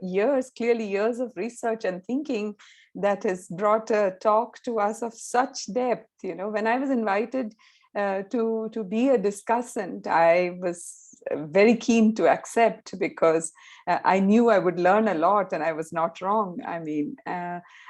clearly years of research and thinking that has brought a talk to us of such depth. You know, when I was invited to be a discussant, I was very keen to accept, because I knew I would learn a lot, and I was not wrong. I mean,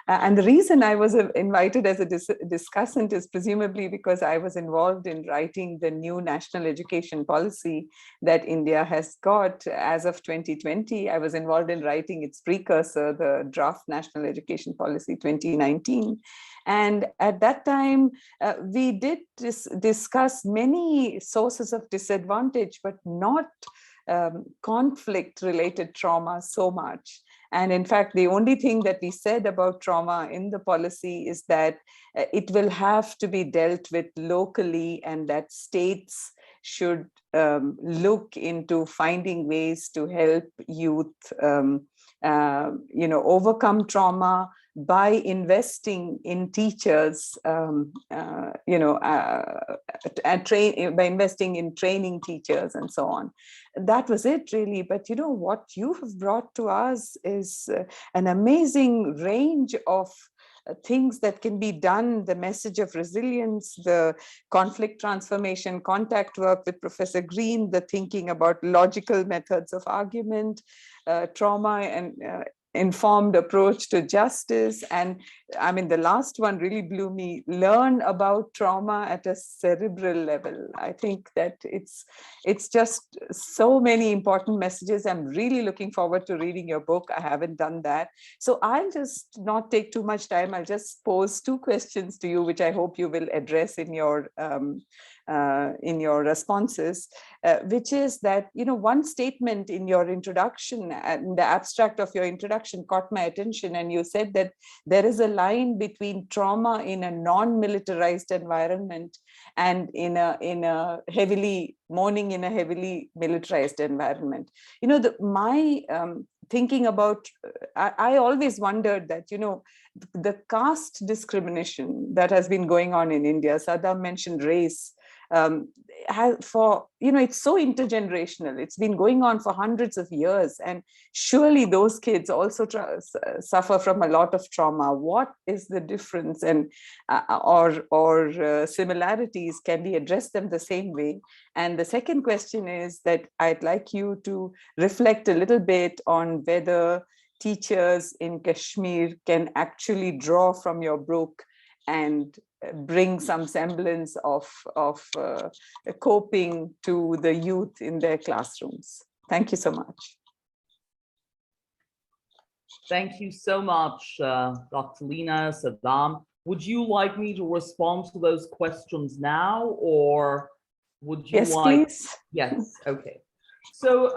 and the reason I was invited as a discussant is presumably because I was involved in writing the new national education policy that India has got as of 2020. I was involved in writing its precursor, the draft national education policy 2019. And at that time, we did discuss many sources of disadvantage, but not conflict-related trauma so much. And in fact, the only thing that we said about trauma in the policy is that it will have to be dealt with locally, and that states should look into finding ways to help youth, you know, overcome trauma, by investing in teachers, by investing in training teachers and so on. That was it really. But what you have brought to us is an amazing range of things that can be done, the message of resilience, the conflict transformation, contact work with Professor Green, the thinking about logical methods of argument, trauma and informed approach to justice. And I mean, the last one really blew me, learn about trauma at a cerebral level. I think that it's just so many important messages. I'm really looking forward to reading your book. I haven't done that. So I'll just not take too much time. I'll just pose two questions to you, which I hope you will address in your responses, which is that, one statement in your introduction and the abstract of your introduction caught my attention. And you said that there is a line between trauma in a non-militarized environment and in a heavily militarized environment. My thinking about, I always wondered that, the caste discrimination that has been going on in India, Sadam mentioned race, it's so intergenerational. It's been going on for hundreds of years, and surely those kids also suffer from a lot of trauma. What is the difference, and or similarities? Can we address them the same way? And the second question is that I'd like you to reflect a little bit on whether teachers in Kashmir can actually draw from your book and bring some semblance of coping to the youth in their classrooms. Thank you so much. Thank you so much, Dr. Leena, Sadam. Would you like me to respond to those questions now, or would you like? Please. Yes, okay. So,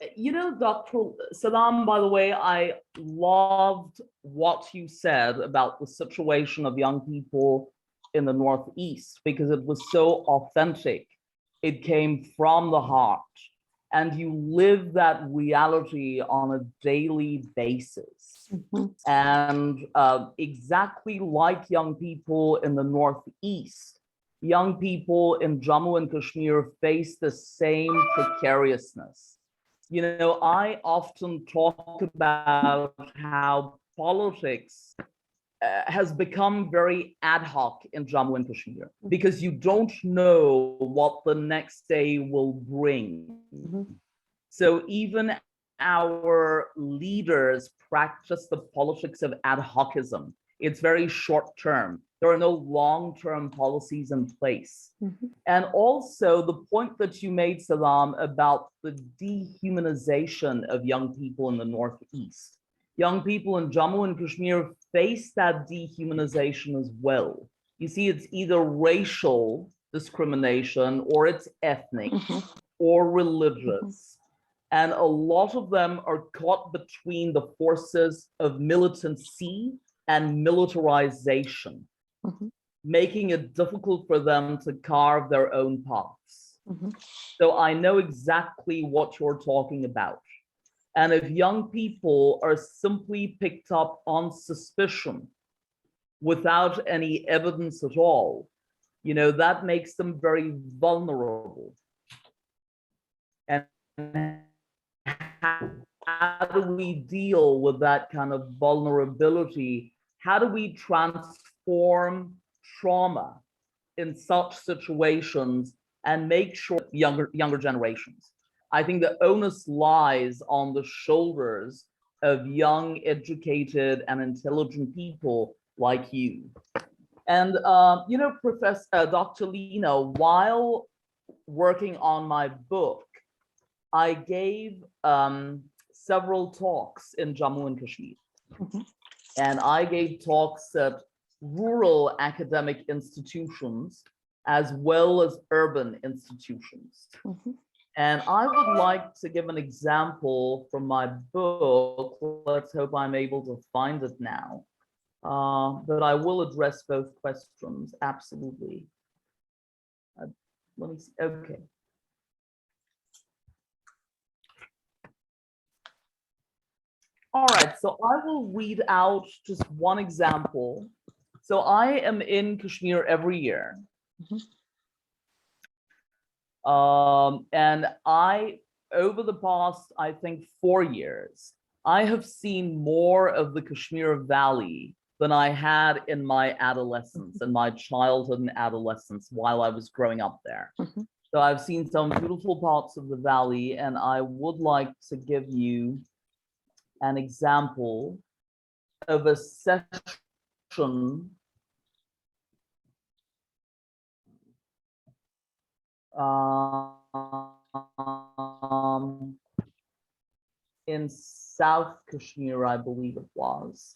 Dr. Sadam, by the way, I loved what you said about the situation of young people in the Northeast, because it was so authentic. It came from the heart, and you live that reality on a daily basis. Mm-hmm. And exactly like young people in the Northeast, young people in Jammu and Kashmir face the same precariousness. I often talk about how politics has become very ad hoc in Jammu and Kashmir, because you don't know what the next day will bring. Mm-hmm. So even our leaders practice the politics of ad hocism. It's very short term. There are no long-term policies in place. Mm-hmm. And also the point that you made, Sadam, about the dehumanization of young people in the Northeast. Young people in Jammu and Kashmir face that dehumanization as well. You see, it's either racial discrimination, or it's ethnic, mm-hmm. or religious. Mm-hmm. And a lot of them are caught between the forces of militancy and militarization. Mm-hmm. Making it difficult for them to carve their own paths. Mm-hmm. So I know exactly what you're talking about. And if young people are simply picked up on suspicion without any evidence at all, that makes them very vulnerable. And how do we deal with that kind of vulnerability? How do we transform trauma in such situations and make sure younger generations? I think the onus lies on the shoulders of young, educated, and intelligent people like you. And Professor Dr. Leena, while working on my book, I gave several talks in Jammu and Kashmir. Mm-hmm. And I gave talks at rural academic institutions as well as urban institutions. Mm-hmm. And I would like to give an example from my book. Let's hope I'm able to find it now. But I will address both questions, absolutely. Let me see, okay. All right, so I will read out just one example. So I am in Kashmir every year. And over the past, I think, 4 years, I have seen more of the Kashmir Valley than I had in my adolescence and my childhood and adolescence while I was growing up there. So I've seen some beautiful parts of the valley, and I would like to give you an example of a session in South Kashmir, I believe it was.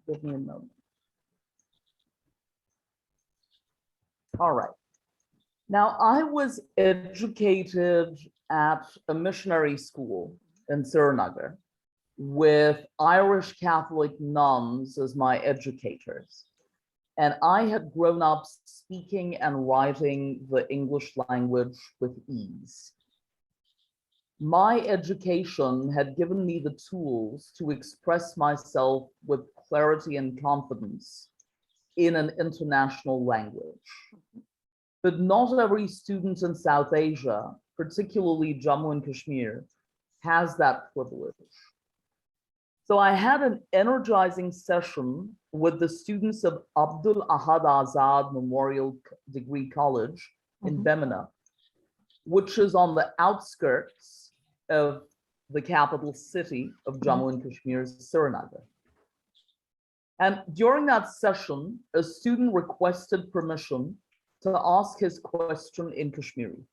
Give me a moment. All right. Now, I was educated at a missionary school in Srinagar with Irish Catholic nuns as my educators. And I had grown up speaking and writing the English language with ease. My education had given me the tools to express myself with clarity and confidence in an international language. But not every student in South Asia, particularly Jammu and Kashmir, has that privilege. So I had an energizing session with the students of Abdul Ahad Azad Memorial Degree College in Bemina, which is on the outskirts of the capital city of Jammu and Kashmir's Srinagar. And during that session, a student requested permission to ask his question in Kashmiri.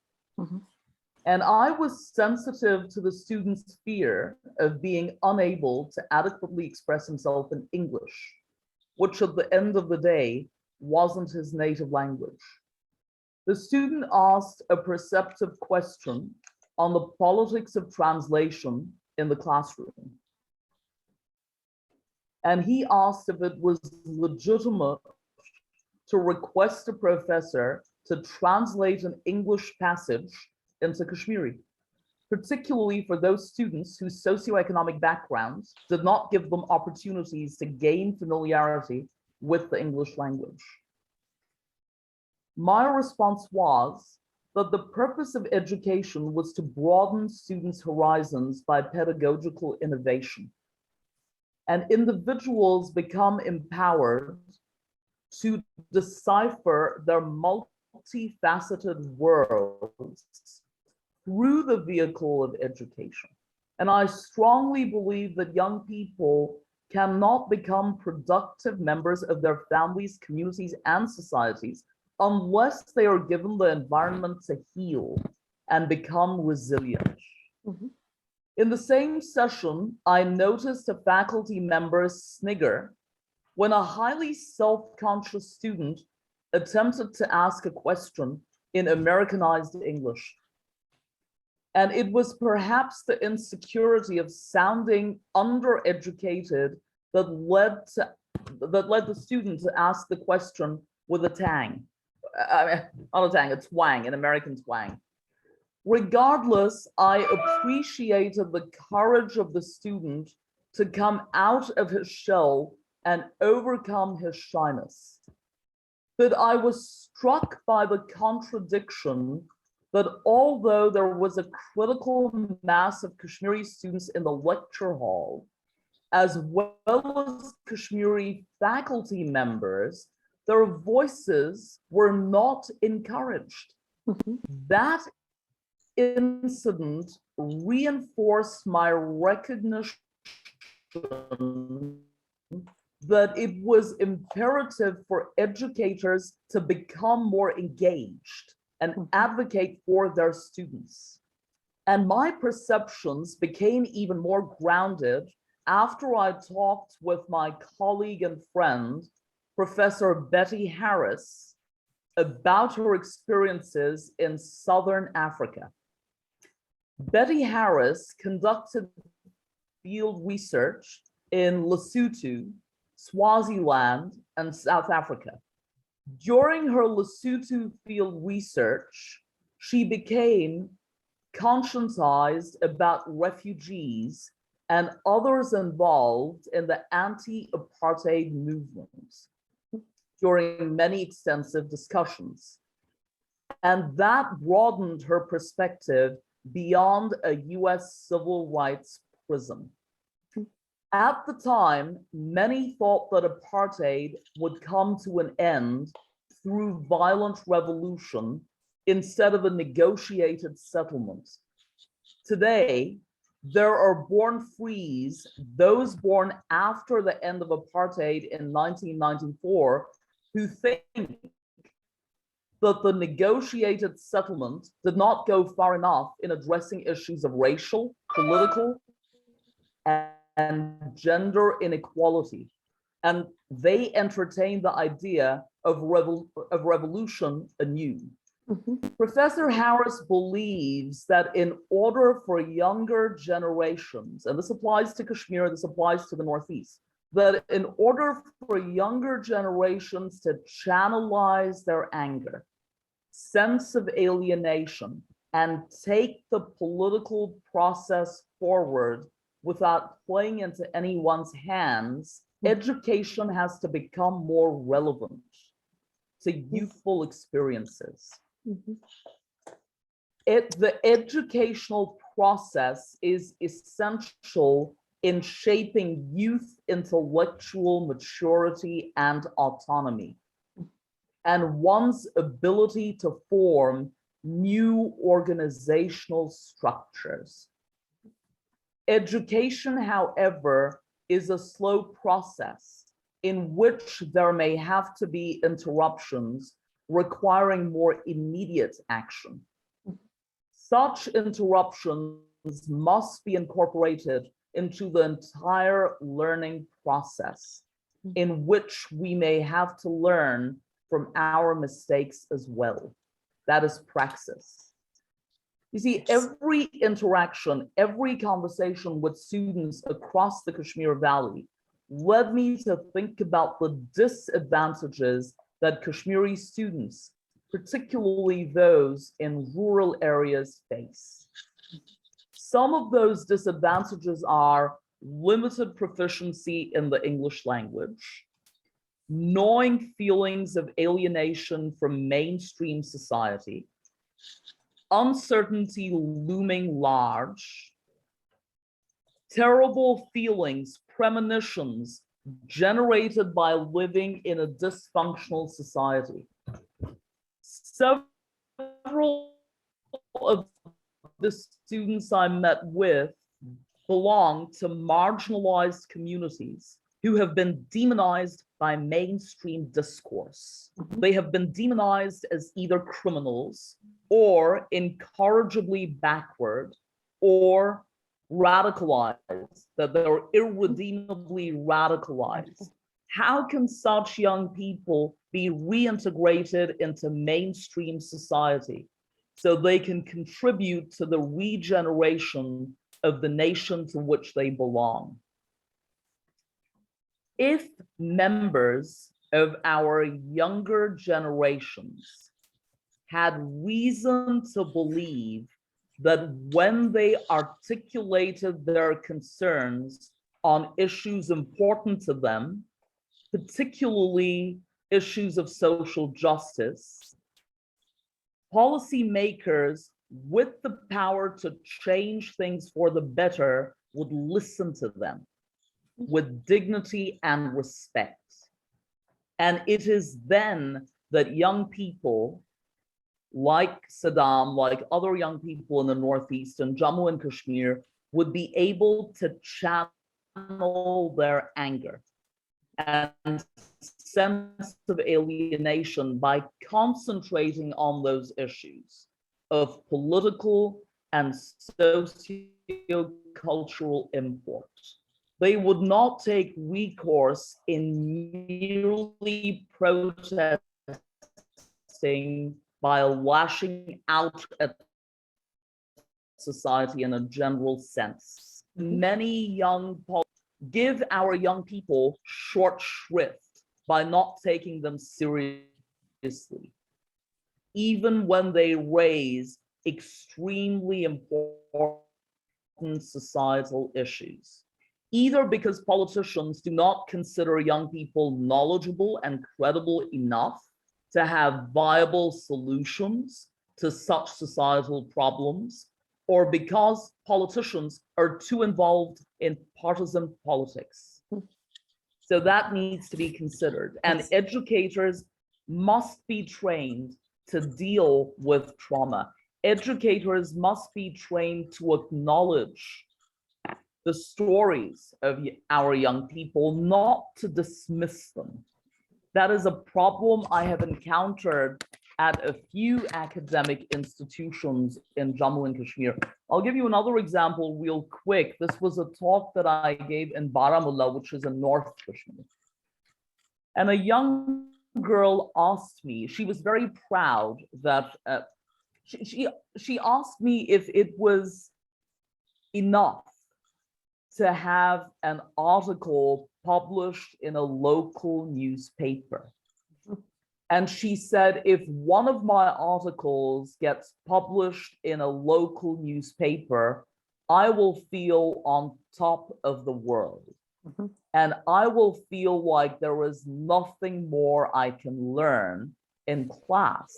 And I was sensitive to the student's fear of being unable to adequately express himself in English, which at the end of the day wasn't his native language. The student asked a perceptive question on the politics of translation in the classroom. And he asked if it was legitimate to request a professor to translate an English passage into Kashmiri, particularly for those students whose socioeconomic backgrounds did not give them opportunities to gain familiarity with the English language. My response was that the purpose of education was to broaden students' horizons by pedagogical innovation, and individuals become empowered to decipher their multifaceted worlds through the vehicle of education. And I strongly believe that young people cannot become productive members of their families, communities, and societies unless they are given the environment to heal and become resilient. In the same session, I noticed a faculty member snigger when a highly self-conscious student attempted to ask a question in Americanized English. And it was perhaps the insecurity of sounding undereducated that led the student to ask the question with a tang. Not a tang, a twang, an American twang. Regardless, I appreciated the courage of the student to come out of his shell and overcome his shyness. But I was struck by the contradiction that although there was a critical mass of Kashmiri students in the lecture hall, as well as Kashmiri faculty members, their voices were not encouraged. That incident reinforced my recognition that it was imperative for educators to become more engaged and advocate for their students. And my perceptions became even more grounded after I talked with my colleague and friend, Professor Betty Harris, about her experiences in Southern Africa. Betty Harris conducted field research in Lesotho, Swaziland, and South Africa. During her Lesotho field research, she became conscientized about refugees and others involved in the anti-apartheid movement during many extensive discussions. And that broadened her perspective beyond a US civil rights prism. At the time, many thought that apartheid would come to an end through violent revolution instead of a negotiated settlement. Today, there are born frees, those born after the end of apartheid in 1994, who think that the negotiated settlement did not go far enough in addressing issues of racial, political, and gender inequality. And they entertain the idea of revolution anew. Professor Harris believes that in order for younger generations, and this applies to Kashmir, this applies to the Northeast, that in order for younger generations to channelize their anger, sense of alienation, and take the political process forward without playing into anyone's hands, education has to become more relevant to youthful experiences. The educational process is essential in shaping youth intellectual maturity and autonomy, and one's ability to form new organizational structures. Education, however, is a slow process in which there may have to be interruptions requiring more immediate action. Such interruptions must be incorporated into the entire learning process, in which we may have to learn from our mistakes as well. That is praxis. You see, every interaction, every conversation with students across the Kashmir Valley led me to think about the disadvantages that Kashmiri students, particularly those in rural areas, face. Some of those disadvantages are limited proficiency in the English language, gnawing feelings of alienation from mainstream society, uncertainty looming large, terrible feelings, premonitions generated by living in a dysfunctional society. Several of the students I met with belong to marginalized communities who have been demonized by mainstream discourse. They have been demonized as either criminals or incorrigibly backward or radicalized, that they're irredeemably radicalized. How can such young people be reintegrated into mainstream society so they can contribute to the regeneration of the nation to which they belong? If members of our younger generations had reason to believe that when they articulated their concerns on issues important to them, particularly issues of social justice, policymakers with the power to change things for the better would listen to them with dignity and respect. And it is then that young people like Sadam, like other young people in the Northeast and Jammu and Kashmir would be able to channel their anger and sense of alienation by concentrating on those issues of political and socio-cultural import. They would not take recourse in merely protesting by lashing out at society in a general sense. Many young give our young people short shrift by not taking them seriously, even when they raise extremely important important societal issues, either because politicians do not consider young people knowledgeable and credible enough to have viable solutions to such societal problems, or because politicians are too involved in partisan politics. So that needs to be considered. And educators must be trained to deal with trauma. Educators must be trained to acknowledge the stories of our young people, not to dismiss them. That is a problem I have encountered at a few academic institutions in Jammu and Kashmir. I'll give you another example real quick. This was a talk that I gave in Baramulla, which is in North Kashmir. And a young girl asked me, she was very proud that, she asked me if it was enough to have an article published in a local newspaper. And she said, if one of my articles gets published in a local newspaper, I will feel on top of the world. And I will feel like there is nothing more I can learn in class.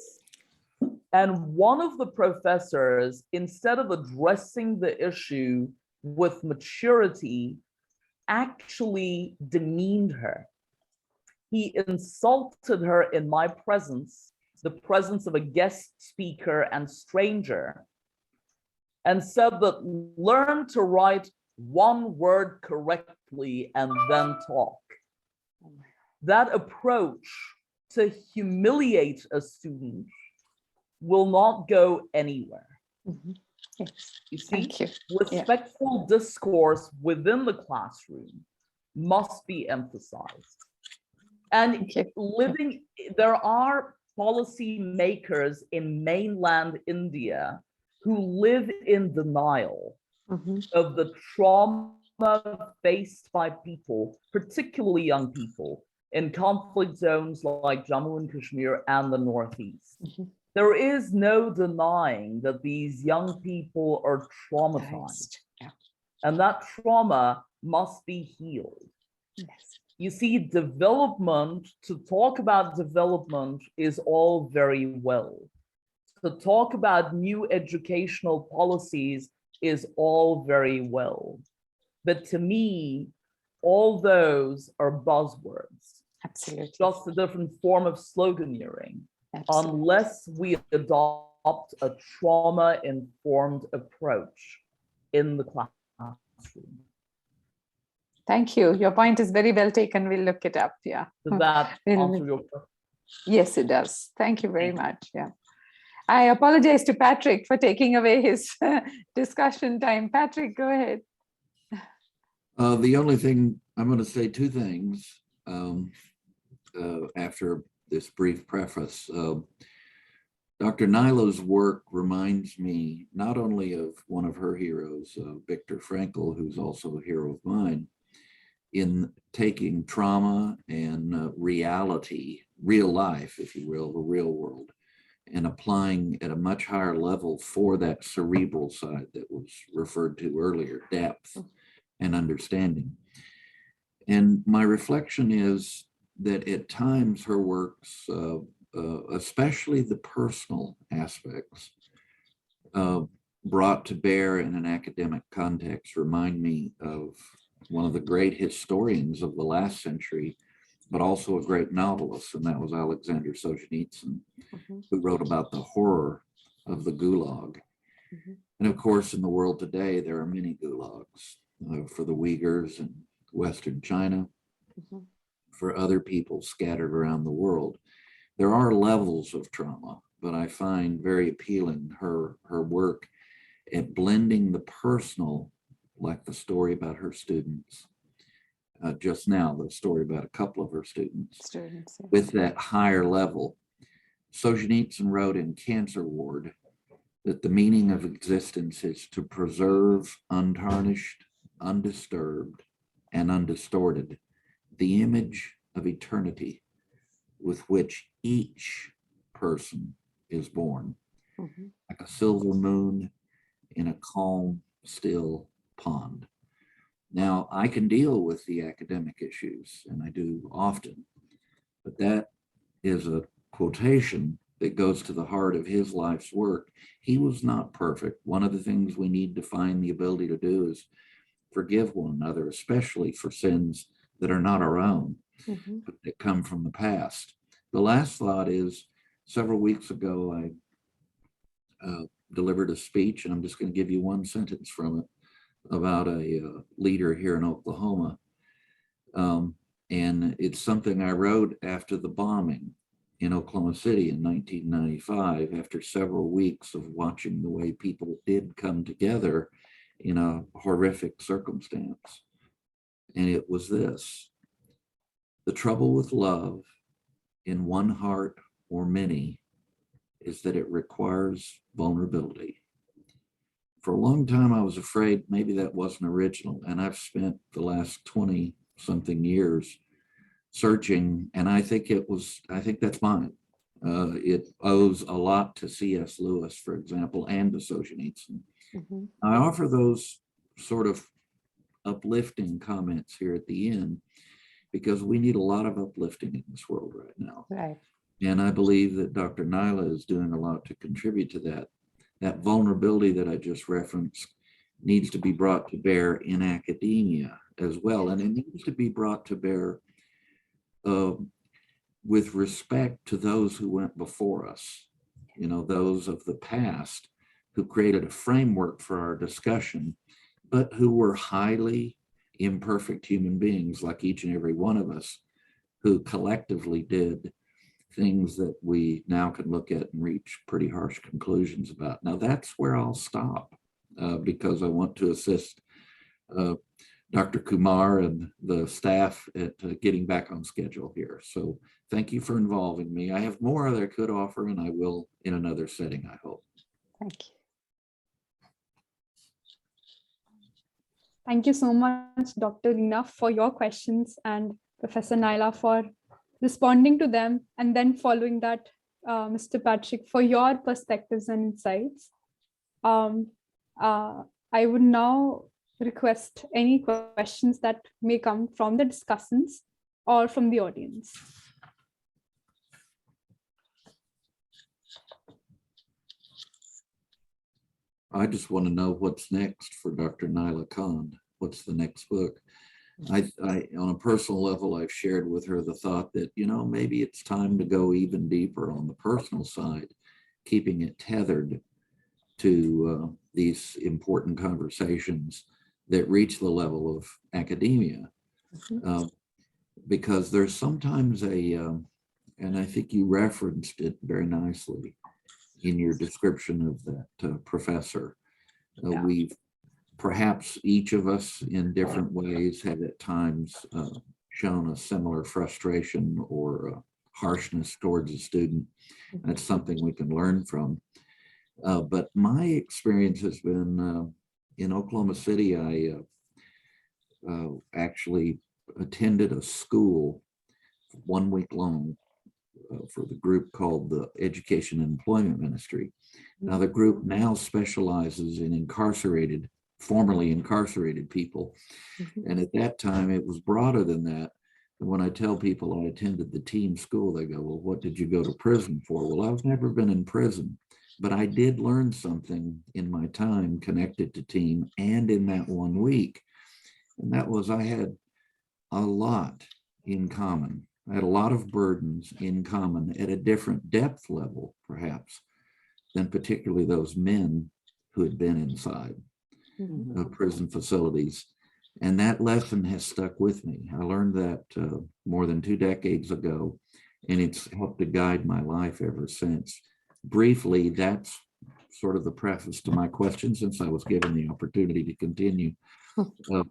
And one of the professors, instead of addressing the issue with maturity, actually demeaned her. He insulted her in my presence, the presence of a guest speaker and stranger, and said that learn to write one word correctly and then talk. That approach to humiliate a student will not go anywhere. Yes. You see, Thank you. respectful discourse within the classroom must be emphasized. And there are policy makers in mainland India who live in denial of the trauma faced by people, particularly young people, in conflict zones like Jammu and Kashmir and the Northeast. There is no denying that these young people are traumatized, and that trauma must be healed. Yes. You see, development, to talk about development is all very well. To talk about new educational policies is all very well. But to me, all those are buzzwords. Absolutely. Just a different form of sloganeering. Absolutely. Unless we adopt a trauma-informed approach in the classroom. Thank you. Your point is very well taken. We'll look it up. Yeah. Did that answer your question? Yes, it does. Thank you very much. Yeah. I apologize to Patrick for taking away his discussion time. Patrick, go ahead. The only thing, I'm going to say two things after this brief preface. Dr. Nyla's work reminds me not only of one of her heroes, Viktor Frankl, who's also a hero of mine, in taking trauma and reality, real life, if you will, the real world, and applying at a much higher level for that cerebral side that was referred to earlier, depth and understanding. And my reflection is that at times her works, especially the personal aspects, brought to bear in an academic context, remind me of one of the great historians of the last century, but also a great novelist, and that was Alexander Solzhenitsyn, who wrote about the horror of the gulag. And of course, in the world today, there are many gulags for the Uyghurs in Western China, for other people scattered around the world. There are levels of trauma, but I find very appealing her work at blending the personal, like the story about her students, just now, the story about a couple of her students, with that higher level. Solzhenitsyn wrote in Cancer Ward that the meaning of existence is to preserve untarnished, undisturbed, and undistorted the image of eternity with which each person is born, like a silver moon in a calm, still pond. Now, I can deal with the academic issues, and I do often, but that is a quotation that goes to the heart of his life's work. He was not perfect. One of the things we need to find the ability to do is forgive one another, especially for sins that are not our own, but that come from the past. The last thought is, several weeks ago, I delivered a speech, and I'm just going to give you one sentence from it, about a leader here in Oklahoma. And it's something I wrote after the bombing in Oklahoma City in 1995, after several weeks of watching the way people did come together in a horrific circumstance. And it was this: the trouble with love in one heart or many is that it requires vulnerability. For a long time, I was afraid maybe that wasn't original. And I've spent the last 20 something years searching, and I think that's mine. It owes a lot to C.S. Lewis, for example, and to Solzhenitsyn. I offer those sort of uplifting comments here at the end because we need a lot of uplifting in this world right now. Right. And I believe that Dr. Nyla is doing a lot to contribute to that. That vulnerability that I just referenced needs to be brought to bear in academia as well. And it needs to be brought to bear with respect to those who went before us, those of the past who created a framework for our discussion, but who were highly imperfect human beings like each and every one of us, who collectively did things that we now can look at and reach pretty harsh conclusions about. Now that's where I'll stop because I want to assist Dr. Kumar and the staff at getting back on schedule here. So thank you for involving me. I have more that I could offer, and I will in another setting, I hope. Thank you. Thank you so much, Dr. Leena, for your questions, and Professor Nyla for responding to them, and then following that, Mr. Patrick, for your perspectives and insights. I would now request any questions that may come from the discussants or from the audience. I just want to know what's next for Dr. Nyla Khan. What's the next book? I, on a personal level, I've shared with her the thought that, maybe it's time to go even deeper on the personal side, keeping it tethered to these important conversations that reach the level of academia. Because there's sometimes and I think you referenced it very nicely in your description of that professor. We've perhaps each of us in different ways have at times shown a similar frustration or harshness towards a student. That's something we can learn from. But my experience has been in Oklahoma City. I actually attended a school 1 week long for the group called the Education and Employment Ministry. Now the group now specializes in formerly incarcerated people. And at that time it was broader than that. And when I tell people I attended the team school, they go, well, what did you go to prison for? Well, I've never been in prison, but I did learn something in my time connected to team and in that 1 week. And that was, I had a lot in common. I had a lot of burdens in common at a different depth level, perhaps, than particularly those men who had been inside prison facilities. And that lesson has stuck with me. I learned that more than 2 decades ago, and it's helped to guide my life ever since. Briefly, that's sort of the preface to my question, since I was given the opportunity to continue.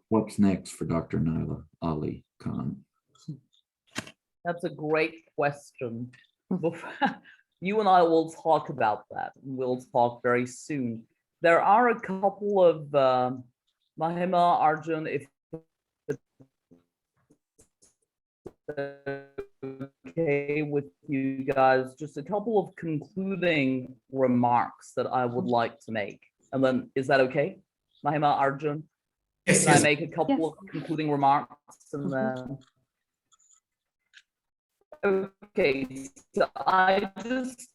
What's next for Dr. Nyla Ali Khan? That's a great question. You and I will talk about that. We'll talk very soon. There are a couple of Mahima, Arjun, if okay with you guys, just a couple of concluding remarks that I would like to make. And then, is that okay? Mahima, Arjun? Yes, Can I yes. make a couple of concluding remarks and then? Okay, so I just,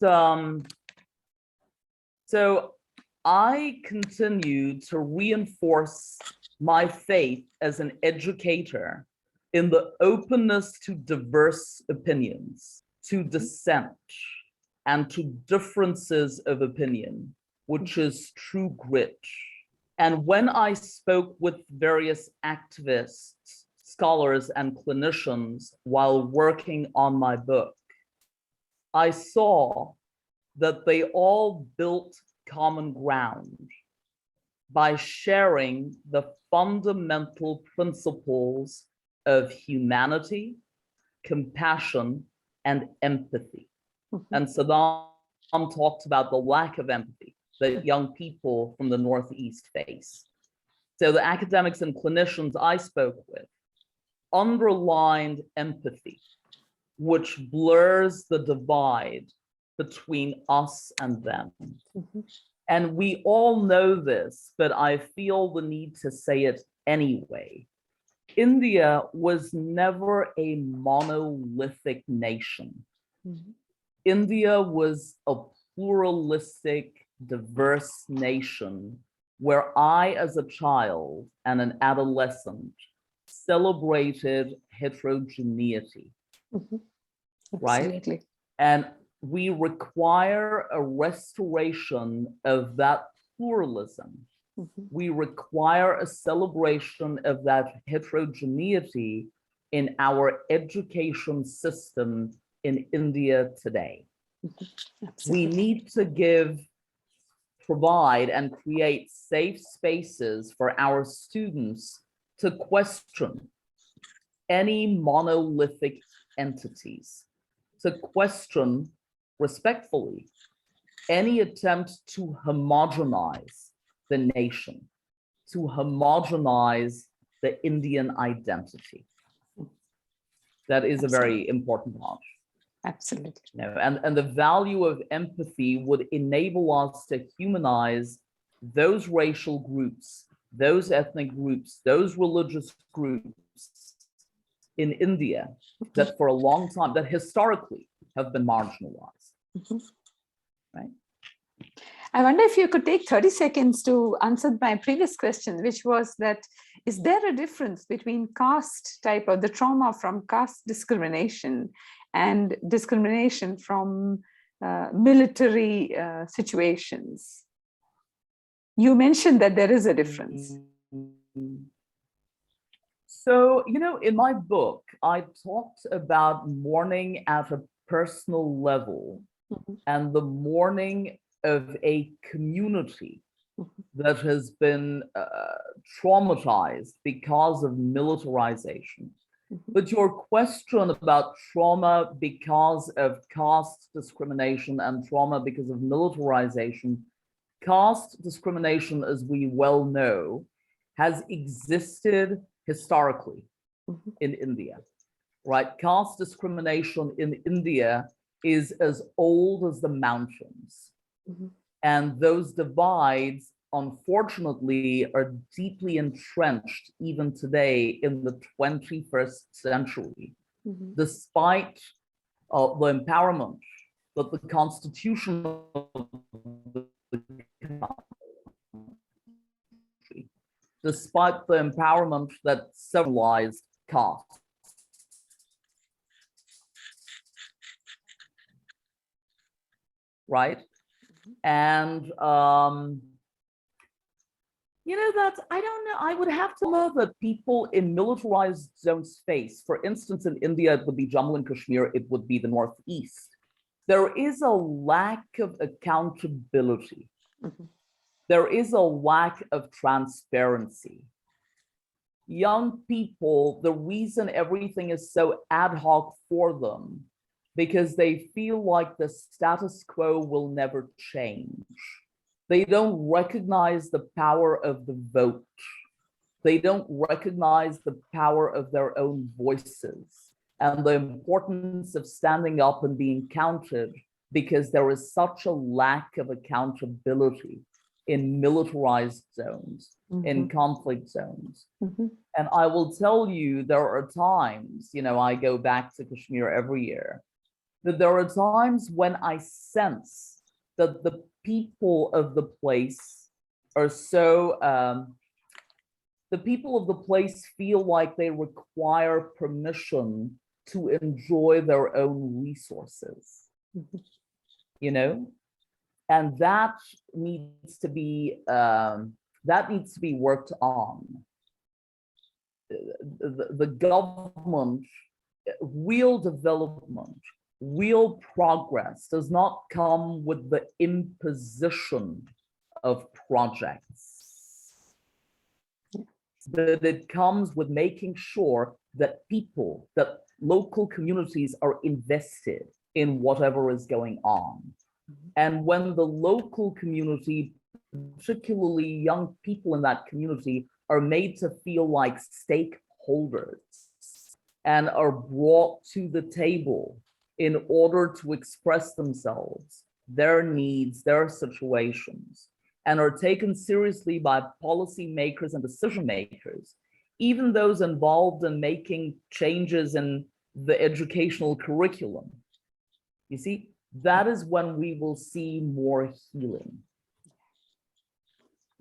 so I continue to reinforce my faith as an educator in the openness to diverse opinions, to dissent, and to differences of opinion, which is true grit. And when I spoke with various activists, scholars, and clinicians while working on my book, I saw that they all built common ground by sharing the fundamental principles of humanity, compassion, and empathy. And Sadam talked about the lack of empathy that young people from the Northeast face. So the academics and clinicians I spoke with underlined empathy, which blurs the divide between us and them. And we all know this, but I feel the need to say it anyway. India was never a monolithic nation. India was a pluralistic, diverse nation where I, as a child and an adolescent, celebrated heterogeneity, right? Absolutely. And we require a restoration of that pluralism. We require a celebration of that heterogeneity in our education system in India today. We need to provide and create safe spaces for our students to question any monolithic entities, to question respectfully any attempt to homogenize the nation, to homogenize the Indian identity. That is a very important part. Absolutely. You know, and the value of empathy would enable us to humanize those racial groups, those ethnic groups, those religious groups in India that for a long time, that historically have been marginalized, right? I wonder if you could take 30 seconds to answer my previous question, which was that, is there a difference between caste type or the trauma from caste discrimination and discrimination from military situations? You mentioned that there is a difference. So, you know, in my book, I talked about mourning at a personal level and the mourning of a community that has been traumatized because of militarization. But your question about trauma because of caste discrimination and trauma because of militarization, caste discrimination, as we well know, has existed historically in India, right? Caste discrimination in India is as old as the mountains. And those divides, unfortunately, are deeply entrenched even today in the 21st century, despite the empowerment that the Constitution of the country, despite the empowerment that civilized caste. Right? And you know, that I don't know, I would have to know that people in militarized zones face. For instance, in India, it would be Jammu and Kashmir, it would be the Northeast. There is a lack of accountability. There is a lack of transparency. Young people, the reason everything is so ad hoc for them, because they feel like the status quo will never change. They don't recognize the power of the vote. They don't recognize the power of their own voices and the importance of standing up and being counted, because there is such a lack of accountability in militarized zones, in conflict zones. Mm-hmm. And I will tell you, there are times, you know, I go back to Kashmir every year, that there are times when I sense that the people of the place are so, the people of the place feel like they require permission to enjoy their own resources, you know? And that needs to be worked on. The government, real development, real progress does not come with the imposition of projects, but it comes with making sure that people, that local communities are invested in whatever is going on. And when the local community, particularly young people in that community, are made to feel like stakeholders and are brought to the table in order to express themselves, their needs, their situations, and are taken seriously by policymakers and decision makers, even those involved in making changes in the educational curriculum. You see, that is when we will see more healing.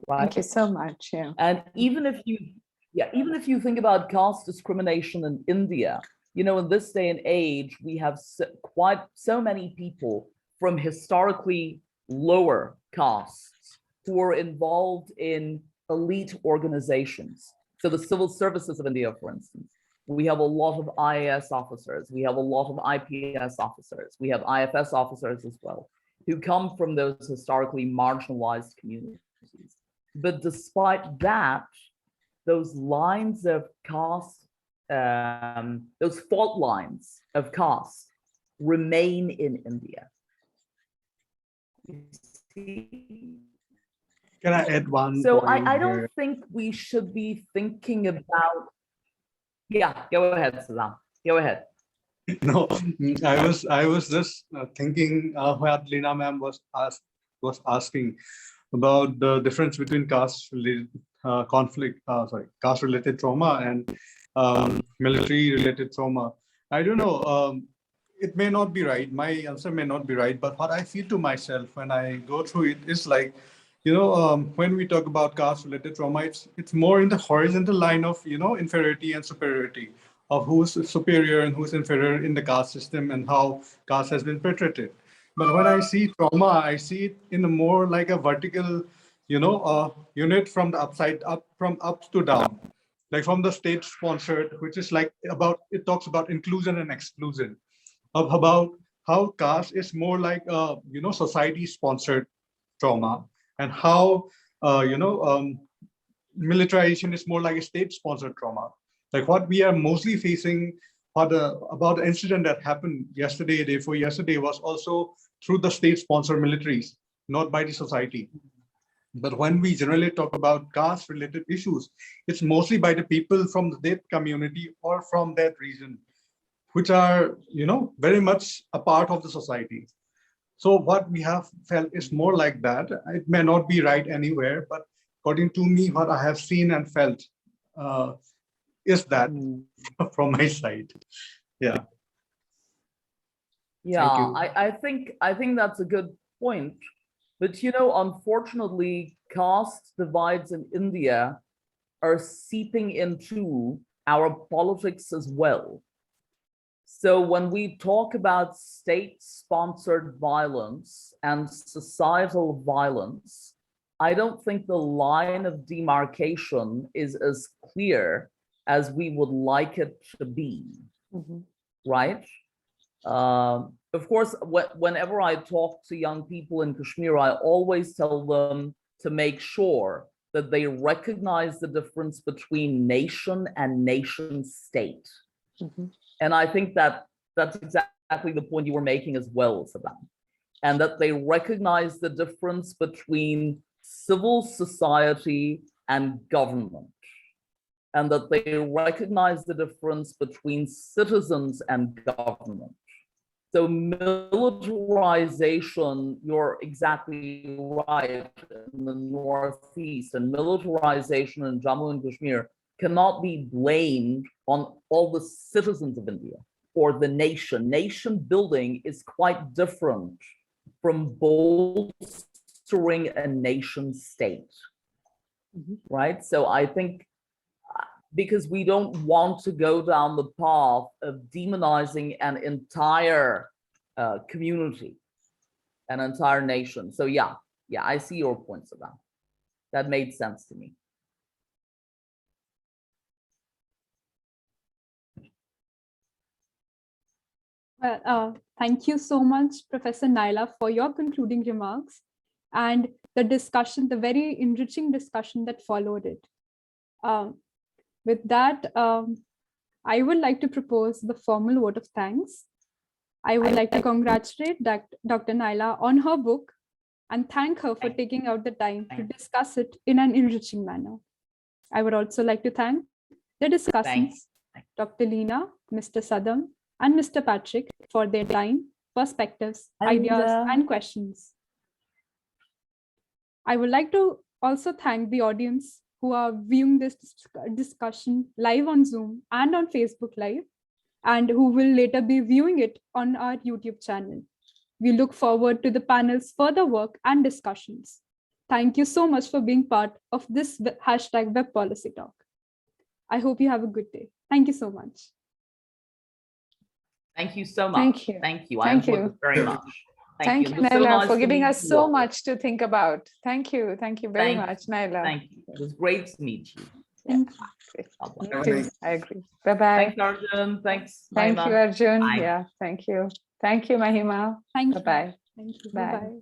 Right? Thank you so much. Yeah. And even if you think about caste discrimination in India, you know, in this day and age, we have quite so many people from historically lower castes who are involved in elite organizations. So the civil services of India, for instance, we have a lot of IAS officers, we have a lot of IPS officers, we have IFS officers as well, who come from those historically marginalized communities. But despite that, those lines of caste, those fault lines of caste remain in India. You see? Can I add one? So point I don't here? think we should be thinking about, yeah, go ahead, Sadam, go ahead. No, I was just thinking what Leena ma'am was asking about the difference between caste-related caste-related trauma and military-related trauma. I don't know. It may not be right. My answer may not be right, but what I feel to myself when I go through it is like, you know, when we talk about caste-related trauma, it's more in the horizontal line of, you know, inferiority and superiority, of who's superior and who's inferior in the caste system and how caste has been portrayed. But when I see trauma, I see it in a more like a vertical, you know, unit from the upside up, from up to down, like from the state sponsored, which is like about, it talks about inclusion and exclusion, of about how caste is more like you know, society sponsored trauma, and how you know, militarization is more like a state sponsored trauma. Like what we are mostly facing, about the incident that happened yesterday, day before yesterday, was also through the state sponsored militaries, not by the society. But when we generally talk about caste related issues, it's mostly by the people from that community or from that region, which are, you know, very much a part of the society. So what we have felt is more like that. It may not be right anywhere, but according to me, what I have seen and felt is that from my side. Yeah. Yeah, I think that's a good point. But you know, unfortunately, caste divides in India are seeping into our politics as well. So when we talk about state-sponsored violence and societal violence, I don't think the line of demarcation is as clear as we would like it to be, right? Of course, whenever I talk to young people in Kashmir, I always tell them to make sure that they recognize the difference between nation and nation state. And I think that that's exactly the point you were making as well, Sadam. And that they recognize the difference between civil society and government. And that they recognize the difference between citizens and government. So militarization, you're exactly right, in the Northeast, and militarization in Jammu and Kashmir cannot be blamed on all the citizens of India or the nation. Nation building is quite different from bolstering a nation state, right? So I think because we don't want to go down the path of demonizing an entire community, an entire nation. So yeah, I see your points of that. That made sense to me. Well, thank you so much, Professor Nyla, for your concluding remarks and the discussion, the very enriching discussion that followed it. With that, I would like to propose the formal vote of thanks. I would like to congratulate Dr. Nyla on her book and thank her for taking out the time to discuss it in an enriching manner. I would also like to thank the discussants, Dr. Leena, Mr. Sadam, and Mr. Patrick for their time, perspectives, ideas, and questions. I would like to also thank the audience who are viewing this discussion live on Zoom and on Facebook Live, and who will later be viewing it on our YouTube channel. We look forward to the panel's further work and discussions. Thank you so much for being part of this hashtag Web Policy Talk. I hope you have a good day. Thank you so much. Thank you so much. Thank you. Thank you. Thank I enjoyed you. it very much. Thank you, It was so Nyla, nice for to giving meet us you so all. much to think about. Thank you. Thank you very much, Nyla. Thank you. It was great to meet you. Thank you. Me Have a too. nice- I agree. Bye-bye. Thanks, Arjun. Thanks, Thank Mahima. you, Arjun. Bye. Yeah, thank you. Thank you, Mahima. Thank you. Bye-bye. Thank you. Bye. Bye-bye.